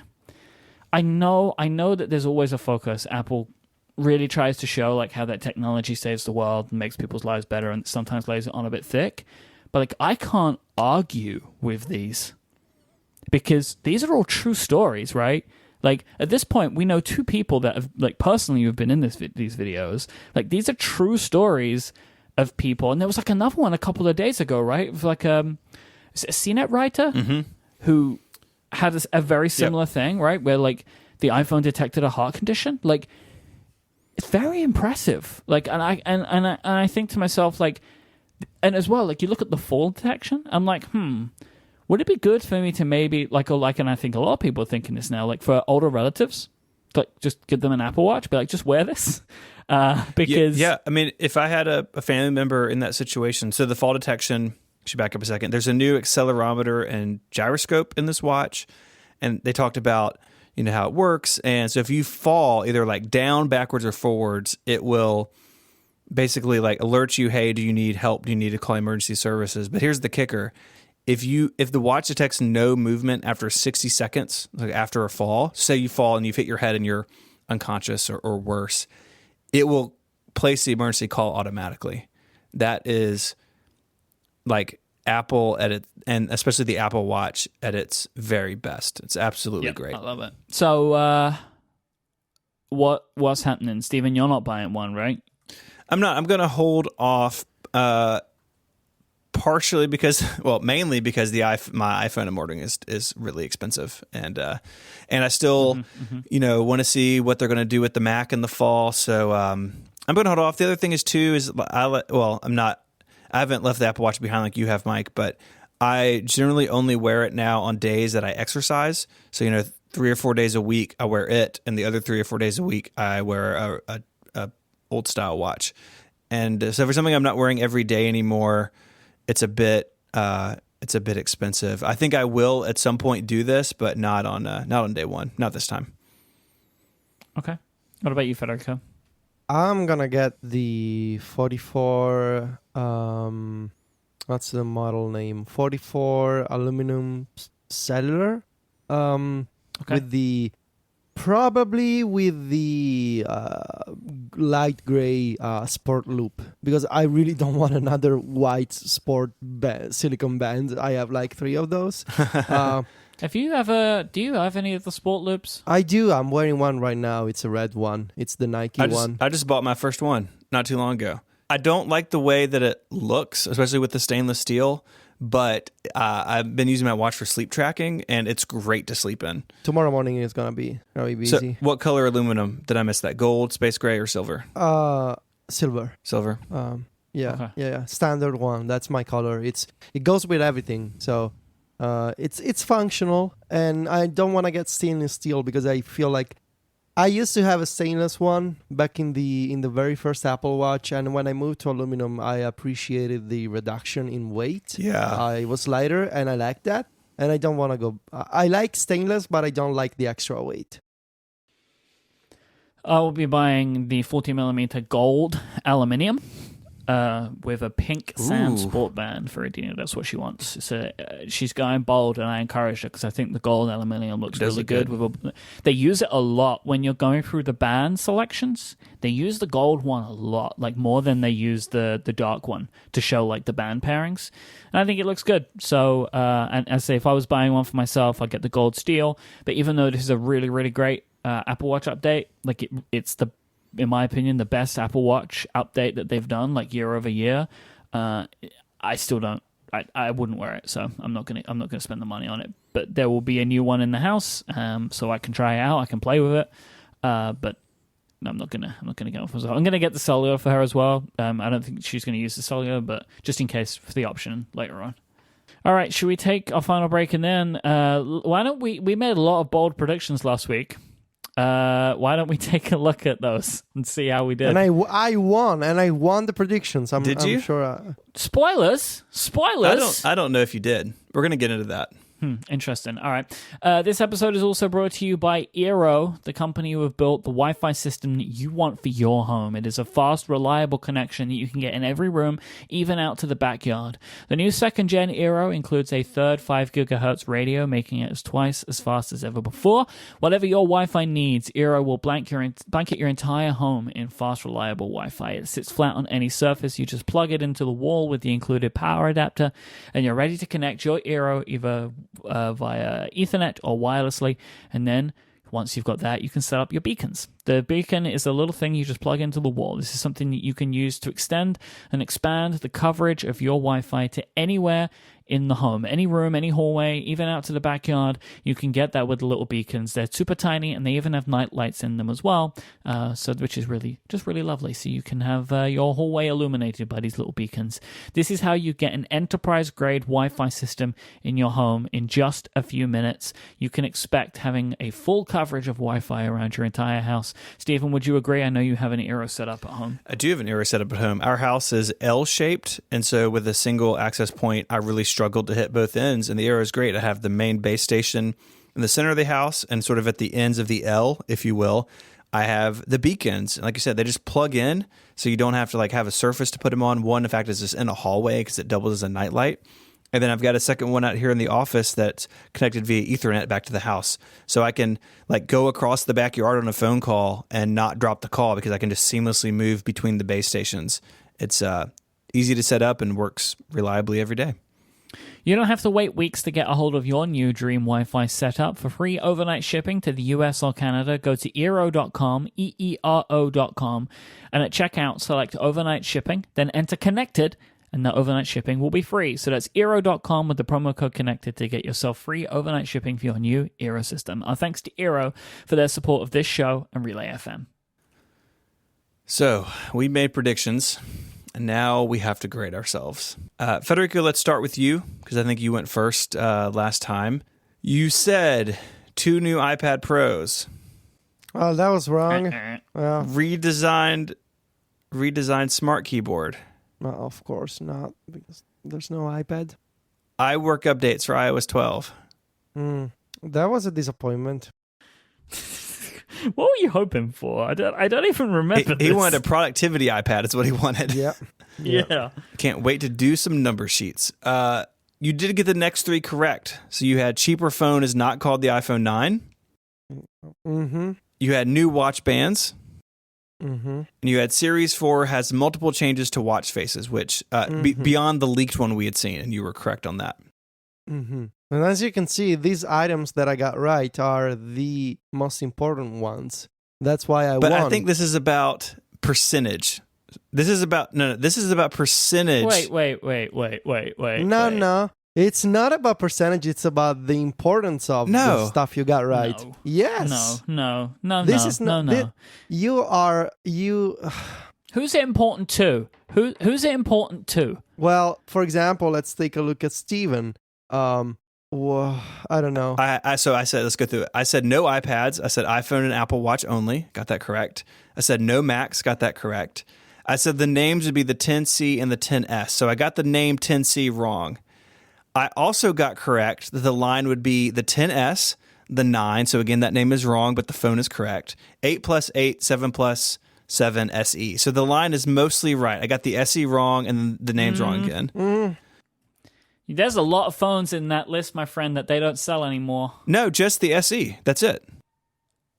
I know that there's always a focus. Apple really tries to show like how that technology saves the world and makes people's lives better, and sometimes lays it on a bit thick. But like, I can't argue with these because these are all true stories, right? Like, at this point, we know two people that have, like, personally who've been in these videos. Like, these are true stories of people. And there was, like, another one a couple of days ago, right? Of, like, is it a CNET writer who had a very similar thing, right? Where, like, the iPhone detected a heart condition. Like, it's very impressive. Like, and I think to myself, like, and as well, like, you look at the fall detection. I'm like, would it be good for me to maybe, and I think a lot of people are thinking this now, like for older relatives, like just give them an Apple Watch, be like, just wear this? Because... Yeah, I mean, if I had a family member in that situation, so the fall detection, I should back up a second, there's a new accelerometer and gyroscope in this watch, and they talked about, how it works, and so if you fall either like down, backwards, or forwards, it will basically like alert you, hey, do you need help? Do you need to call emergency services? But here's the kicker. If the watch detects no movement after 60 seconds, like after a fall, say you fall and you've hit your head and you're unconscious or worse, it will place the emergency call automatically. That is like Apple at it, and especially the Apple Watch at its very best. It's absolutely great. I love it. So, what's happening, Stephen? You're not buying one, right? I'm not. I'm going to hold off. Partially because, mainly because my iPhone I'm ordering is really expensive, and I still, want to see what they're going to do with the Mac in the fall. So I'm going to hold off. The other thing is I haven't left the Apple Watch behind like you have, Mike, but I generally only wear it now on days that I exercise. So 3 or 4 days a week I wear it, and the other 3 or 4 days a week I wear a old style watch. And so for something I'm not wearing every day anymore, it's a bit expensive. I think I will at some point do this, but not on day one, not this time. Okay. What about you, Federico? I'm gonna get the 44. What's the model name? 44 aluminum cellular. With the light gray sport loop, because I really don't want another white sport silicone band. I have like 3 of those. Do you have any of the sport loops? I do. I'm wearing one right now. It's a red one. It's the Nike one. I just bought my first one not too long ago. I don't like the way that it looks, especially with the stainless steel, but I've been using my watch for sleep tracking, and it's great to sleep in. Tomorrow morning is gonna be easy. So what color aluminum did I miss? That gold, space gray, or silver? Silver. Silver. Yeah. Standard one. That's my color. It goes with everything. So it's functional, and I don't want to get stainless steel because I feel like I used to have a stainless one back in the very first Apple Watch, and when I moved to aluminum, I appreciated the reduction in weight. Yeah, it was lighter, and I like that. And I don't want to go. I like stainless, but I don't like the extra weight. I will be buying the 40mm gold aluminium with a pink sand sport band for Adina. That's what she wants. She's going bold, and I encourage her because I think the gold aluminium looks really good. They use it a lot when you're going through the band selections. They use the gold one a lot, like more than they use the dark one to show like the band pairings. And I think it looks good. So, and as I say, if I was buying one for myself, I'd get the gold steel. But even though this is a really, really great Apple Watch update, like it's in my opinion, the best Apple Watch update that they've done, like year over year. I still don't. I wouldn't wear it, so I'm not gonna spend the money on it. But there will be a new one in the house, so I can try it out. I can play with it, but I'm not gonna get one for myself. I'm gonna get the cellular for her as well. I don't think she's gonna use the cellular, but just in case for the option later on. All right, should we take our final break and then why don't we made a lot of bold predictions last week. Why don't we take a look at those and see how we did? And I won the predictions. Did you? I'm sure. Spoilers. I don't know if you did. We're gonna get into that. Interesting. All right. This episode is also brought to you by Eero, the company who have built the Wi-Fi system that you want for your home. It is a fast, reliable connection that you can get in every room, even out to the backyard. The new second-gen Eero includes a third 5 gigahertz radio, making it twice as fast as ever before. Whatever your Wi-Fi needs, Eero will blanket your entire home in fast, reliable Wi-Fi. It sits flat on any surface. You just plug it into the wall with the included power adapter, and you're ready to connect your Eero either via Ethernet or wirelessly, and then once you've got that, you can set up your beacons. The beacon is a little thing you just plug into the wall. This is something that you can use to extend and expand the coverage of your Wi-Fi to anywhere in the home, any room, any hallway, even out to the backyard. You can get that with the little beacons. They're super tiny, and they even have night lights in them as well, which is really lovely. So you can have your hallway illuminated by these little beacons. This is how you get an enterprise-grade Wi-Fi system in your home in just a few minutes. You can expect having a full coverage of Wi-Fi around your entire house. Stephen, would you agree? I know you have an Eero set up at home. I do have an Eero set up at home. Our house is L-shaped, and so with a single access point, I really struggled to hit both ends, and the Eero is great. I have the main base station in the center of the house, and sort of at the ends of the L, if you will, I have the beacons. Like you said, they just plug in, so you don't have to like have a surface to put them on. One, in fact, is just in a hallway because it doubles as a nightlight. And then I've got a second one out here in the office that's connected via Ethernet back to the house. So I can like go across the backyard on a phone call and not drop the call because I can just seamlessly move between the base stations. It's easy to set up and works reliably every day. You don't have to wait weeks to get a hold of your new dream Wi-Fi setup. For free overnight shipping to the US or Canada, go to eero.com, EERO.com, and at checkout, select overnight shipping, then enter connected, and the overnight shipping will be free. So that's eero.com with the promo code connected to get yourself free overnight shipping for your new Eero system. Our thanks to Eero for their support of this show and Relay FM. So we made predictions. And now we have to grade ourselves. Federico, let's start with you, because I think you went first last time. You said 2 new iPad Pros. Oh, that was wrong. Well, Redesigned smart keyboard. of course not, because there's no iPad. iWork updates for iOS 12. That was a disappointment. What were you hoping for? I don't even remember He this. wanted a productivity iPad, is what he wanted. Yeah. Yeah. Can't wait to do some number sheets. You did get the next 3 correct. So you had cheaper phone is not called the iPhone 9. Mm-hmm. You had new watch bands. Mm-hmm. And you had Series 4 has multiple changes to watch faces, which beyond the leaked one we had seen, and you were correct on that. Mm-hmm. And as you can see, these items that I got right are the most important ones. That's why I But won. I think this is about percentage. This is about this is about percentage. Wait. No. It's not about percentage. It's about the importance of the stuff you got right. No. Yes. No. This is not. No. You. Who's it important to? Who's it important to? Well, for example, let's take a look at Steven. Well, I don't know. So I said, let's go through it. I said no iPads. I said iPhone and Apple Watch only. Got that correct. I said no Macs. Got that correct. I said the names would be the 10C and the 10S. So I got the name 10C wrong. I also got correct that the line would be the 10S, the 9. So again, that name is wrong, but the phone is correct. 8 plus 8, 7 plus 7 SE. So the line is mostly right. I got the SE wrong and the name's wrong again. There's a lot of phones in that list, my friend, that they don't sell anymore. No, just the SE. That's it.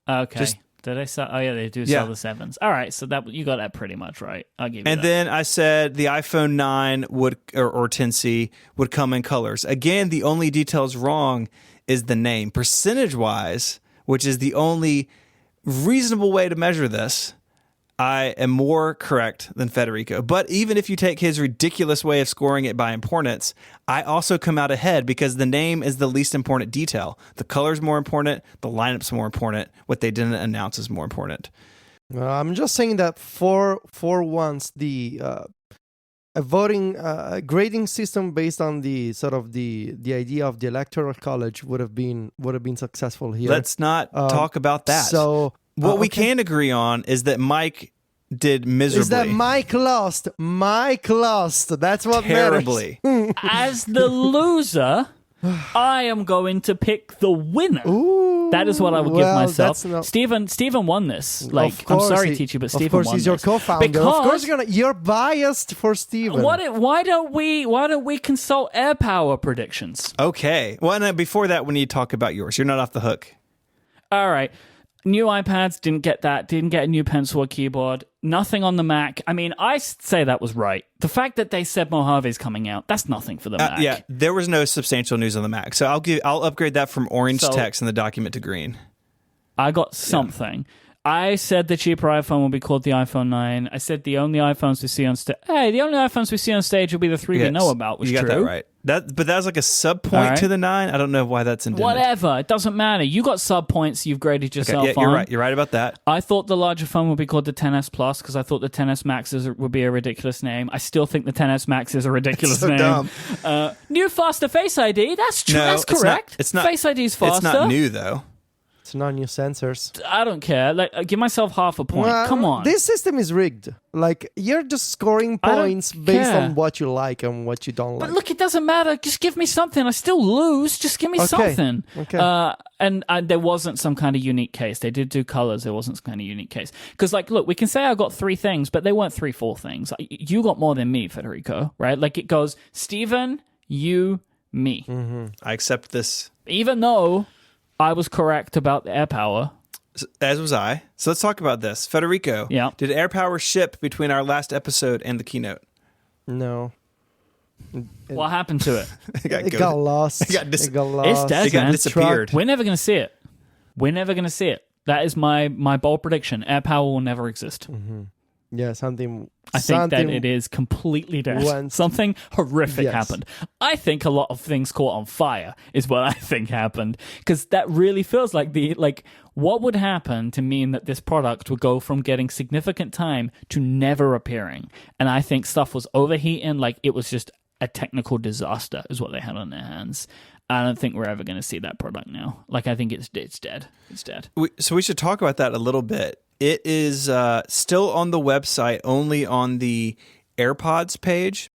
Okay. Just- Do they sell? Oh, yeah, they do sell the 7s. All right, so that you got that pretty much right. I'll give you that. And then I said the iPhone 9 would or 10C would come in colors. Again, the only details wrong is the name. Percentage-wise, which is the only reasonable way to measure this, I am more correct than Federico. But even if you take his ridiculous way of scoring it by importance, I also come out ahead because the name is the least important detail. The color's more important. The lineup's more important. What they didn't announce is more important. I'm just saying that for once, the a voting grading system based on the sort of the idea of the electoral college would have been successful here. Let's not talk about that. So what we can agree on is that Mike did miserably. Is that Mike lost? Mike lost. That's what terribly. matters. As the loser, I am going to pick the winner. Ooh, that is what I would give myself. Stephen won this. Like, I'm sorry, Teachy, but Stephen won this. Of course, he's your co-founder. Because of course, you're biased for Stephen. Why don't we consult air power predictions? Okay. Well, and before that, we need to talk about yours. You're not off the hook. All right. New iPads, didn't get that. Didn't get a new pencil or keyboard. Nothing on the Mac. I mean, I say that was right. The fact that they said Mojave's coming out, that's nothing for the Mac. Yeah, there was no substantial news on the Mac. So I'll upgrade that from orange text in the document to green. I got something. Yeah. I said the cheaper iPhone will be called the iPhone 9. I said the only iPhones we see on stage. Hey, the only iPhones we see on stage will be the 3 we know about, which is true. You got that right. But that was like a sub point to the 9. I don't know why that's intended. Whatever. It doesn't matter. You got sub points. You've graded yourself on. You're right. You're right about that. I thought the larger phone would be called the 10S Plus because I thought the 10S Max would be a ridiculous name. I still think the 10S Max is a ridiculous name. Dumb. New faster Face ID. That's true. No, that's correct. It's not. Face ID is faster. It's not new though. It's not new sensors. I don't care. Like, give myself half a point. Come on. This system is rigged. Like, you're just scoring points based on what you like and what you don't like. But look, it doesn't matter. Just give me something. I still lose. Just give me something. Okay. And there wasn't some kind of unique case. They did do colors. There wasn't some kind of unique case. Because, like, look, we can say I got 3 things, but they weren't 3 full things. You got more than me, Federico, right? Like, it goes, Steven, You, me. I accept this. Even though I was correct about the air power. As was I. So let's talk about this. Federico, Yeah. did Air Power ship between our last episode and the keynote? No. What happened to it? It got lost. It got It got lost. It's dead, It got man. disappeared. We're never going to see it. We're never going to see it. That is my bold prediction. Air power will never exist. Yeah, something. I think that something it is completely dead. went- Something horrific Yes. happened. I think a lot of things caught on fire is what I think happened, because that really feels like what would happen to mean that this product would go from getting significant time to never appearing. And I think stuff was overheating, like it was just a technical disaster is what they had on their hands. I don't think we're ever going to see that product now. Like, I think it's dead. It's dead. So we should talk about that a little bit. It is still on the website, only on the AirPods page.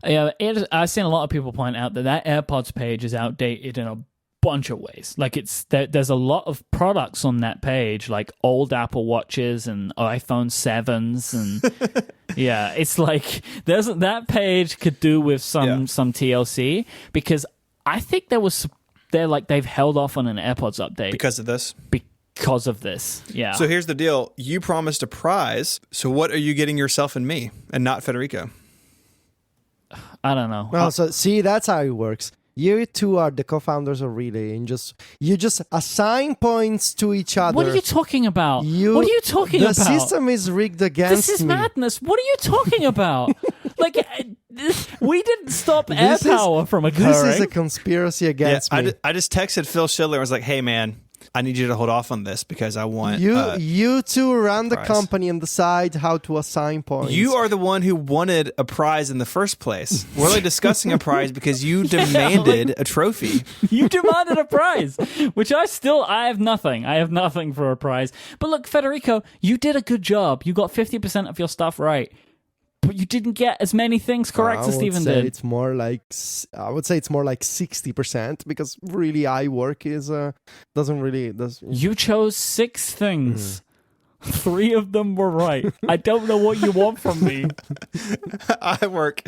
Yeah, I've seen a lot of people point out that AirPods page is outdated in a bunch of ways. Like, there's a lot of products on that page, like old Apple Watches and iPhone 7s, and yeah, it's like that page could do with some TLC, because I think they've held off on an AirPods update Because of this? because of this. Yeah. So here's the deal. You promised a prize. So what are you getting yourself and me and not Federico? I don't know. Well, so see, that's how it works. You two are the co-founders of Relay, and you just assign points to each other. What are you talking about? What are you talking the about? The system is rigged against This is me. madness. What are you talking about? Like, we didn't stop air This is- power from occurring. This is a conspiracy against me. I just texted Phil Schiller and was like, hey, man, I need you to hold off on this because I want... You two run the prize. company and decide how to assign points. You are the one who wanted a prize in the first place. We're only discussing a prize because you demanded a trophy. You demanded a prize, which I have nothing. I have nothing for a prize. But look, Federico, you did a good job. You got 50% of your stuff right. But you didn't get as many things correct as Steven did. It's more like I would say it's more like 60%, because really iWork is doesn't really does. You chose 6 things. 3 of them were right. I don't know what you want from me. An iWork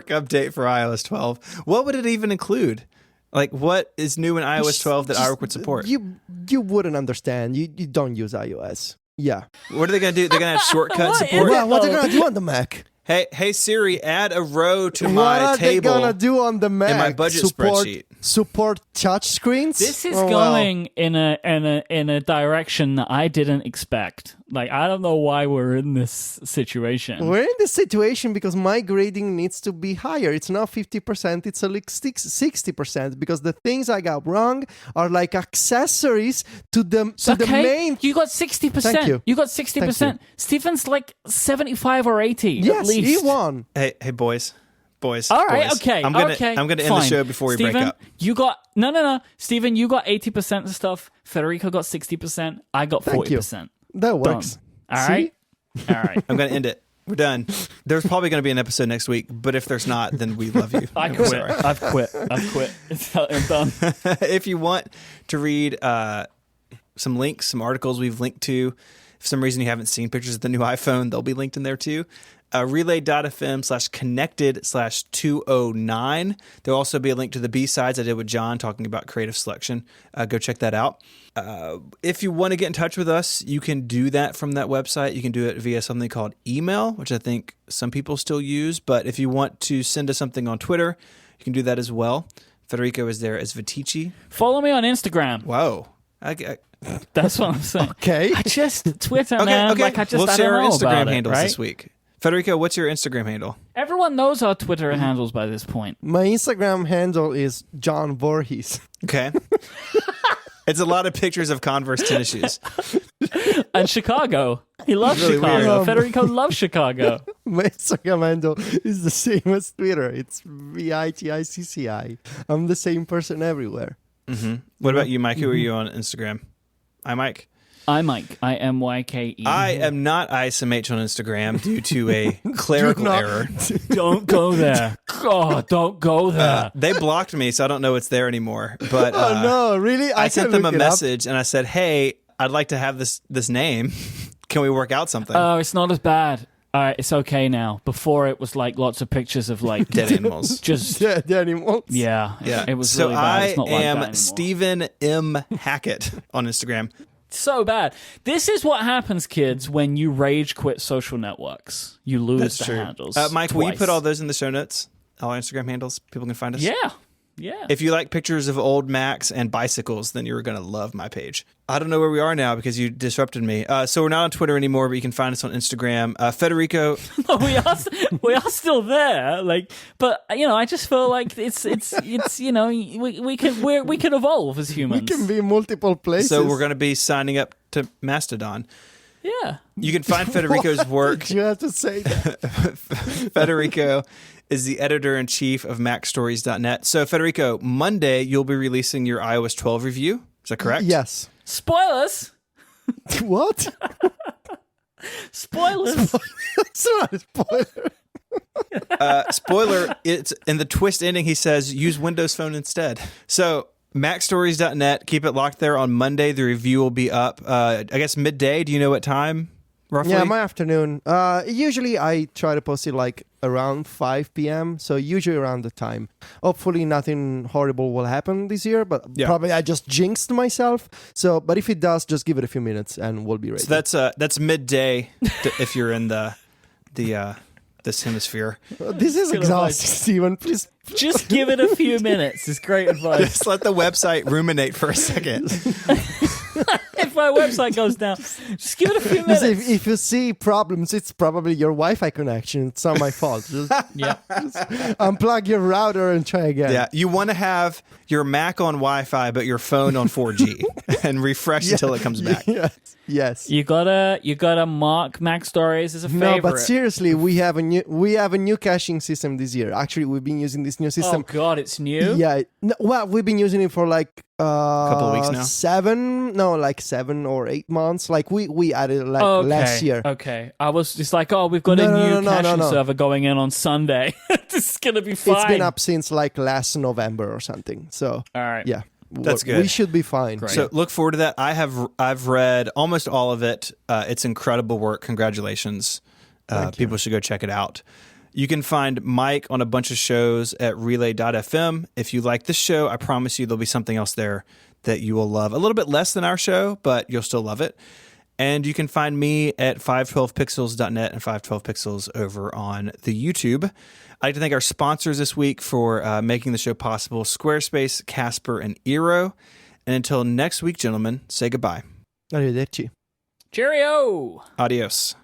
update for iOS 12. What would it even include? Like, what is new in iOS 12 that iWork would support? You wouldn't understand. You don't use iOS. Yeah. What are they going to do? They're going to have shortcut What? support? Well, what are they gonna do on the Mac? Hey Siri, add a row to What my are they table. gonna do on the Mac? my budget spreadsheet. Support touch screens? This is Oh, going in a direction that I didn't expect. Like, I don't know why we're in this situation. We're in this situation because my grading needs to be higher. It's not 50%, it's like 60%, because the things I got wrong are like accessories to the main. You got 60%. Thank you. You got 60%. Thank Steven's like 75 or 80 Yes, at least. he won. Hey, boys. All right, boys. okay. I'm gonna okay, end the fine. show before we Steven, break up. You got no. Steven, you got 80% of stuff. Federico got 60%. I got 40%. That works. All right. All right. I'm going to end it. We're done. There's probably going to be an episode next week, but if there's not, then we love you. I I'm quit. sorry. I've quit. I'm done. If you want to read some links, some articles we've linked to, if for some reason you haven't seen pictures of the new iPhone, they'll be linked in there too. Relay.fm/connected/209. There'll also be a link to the B-sides I did with John talking about creative selection. Go check that out. If you want to get in touch with us, you can do that from that website. You can do it via something called email, which I think some people still use. But if you want to send us something on Twitter, you can do that as well. Federico is there as Vitici. Follow me on Instagram. Whoa. That's what I'm saying. Okay. I just Twitter, man. Okay. Like, We'll I share don't our know Instagram about handles it, right? this week. Federico, what's your Instagram handle? Everyone knows our Twitter handles by this point. My Instagram handle is John Voorhees. Okay. It's a lot of pictures of Converse tennis shoes. And Chicago. He loves Really Chicago. weird. Federico loves Chicago. My Instagram handle is the same as Twitter. It's VITICCI. I'm the same person everywhere. Mm-hmm. What about you, Mike? Who are you on Instagram? Hi, Mike. I'm Mike. IMYKE. I am not ISMH on Instagram due to a clerical error. Don't go there. God, don't go there. They blocked me, so I don't know it's there anymore. But Oh no, really? I sent can them a look it up. message and I said, "Hey, I'd like to have this name. Can we work out something?" Oh, it's not as bad. All right, it's okay now. Before it was like lots of pictures of like Dead animals. just Dead animals. yeah. It was so really bad. It's not I like that am anymore. Stephen M. Hackett on Instagram. So bad. This is what happens, kids, when you rage quit social networks. You lose That's the true. handles. Mike, will you twice. put all those in the show notes? All our Instagram handles? People can find us? Yeah. Yeah. If you like pictures of old Macs and bicycles, then you're going to love my page. I don't know where we are now because you disrupted me. So we're not on Twitter anymore, but you can find us on Instagram. Federico. we are still there, like, but I just feel like it's we can evolve as We humans. can be in multiple places. So we're going to be signing up to Mastodon. Yeah. You can find Federico's work. You have to say that. Federico is the editor-in-chief of MacStories.net. So, Federico, Monday you'll be releasing your iOS 12 review. Is that correct? Yes. Spoilers. What? Spoilers. It's not a spoiler. Spoiler, it's in the twist ending, he says, use Windows Phone instead. So, MacStories.net, keep it locked there on Monday. The review will be up, I guess, midday. Do you know what time, roughly? Yeah, my afternoon. Usually I try to post it like around 5 p.m. So usually around the time. Hopefully nothing horrible will happen this year, but probably I just jinxed myself. So, but if it does, just give it a few minutes and we'll be ready. So that's midday if you're in this hemisphere. This is exhausting, Steven. Please. Just give it a few minutes. It's great advice. Just let the website ruminate for a second. If my website goes down, just give it a few minutes. If you see problems, it's probably your Wi-Fi connection. It's not my fault. Just unplug your router and try again. Yeah, you want to have your Mac on Wi-Fi, but your phone on 4G, and refresh until it comes back. Yes. You gotta mark Mac Stories as a favorite. No, but seriously, we have a new caching system this year. Actually, we've been using this new system. Oh God, it's new. Yeah. No, well, we've been using it for like couple of weeks now. 7 or 8 months. Like we added like last year. Okay, I was just like, oh, we've got a new caching server going in on Sunday. This is gonna be fine. It's been up since like last November or something. So all right, yeah. That's good. We should be fine. Great. So look forward to that. I've read almost all of it. It's incredible work. Congratulations. People should go check it out. You can find Mike on a bunch of shows at relay.fm. If you like this show, I promise you there'll be something else there that you will love. A little bit less than our show, but you'll still love it. And you can find me at 512pixels.net and 512pixels over on the YouTube. I'd like to thank our sponsors this week for making the show possible, Squarespace, Casper, and Eero. And until next week, gentlemen, say goodbye. Arrivederci. Cheerio. Adios.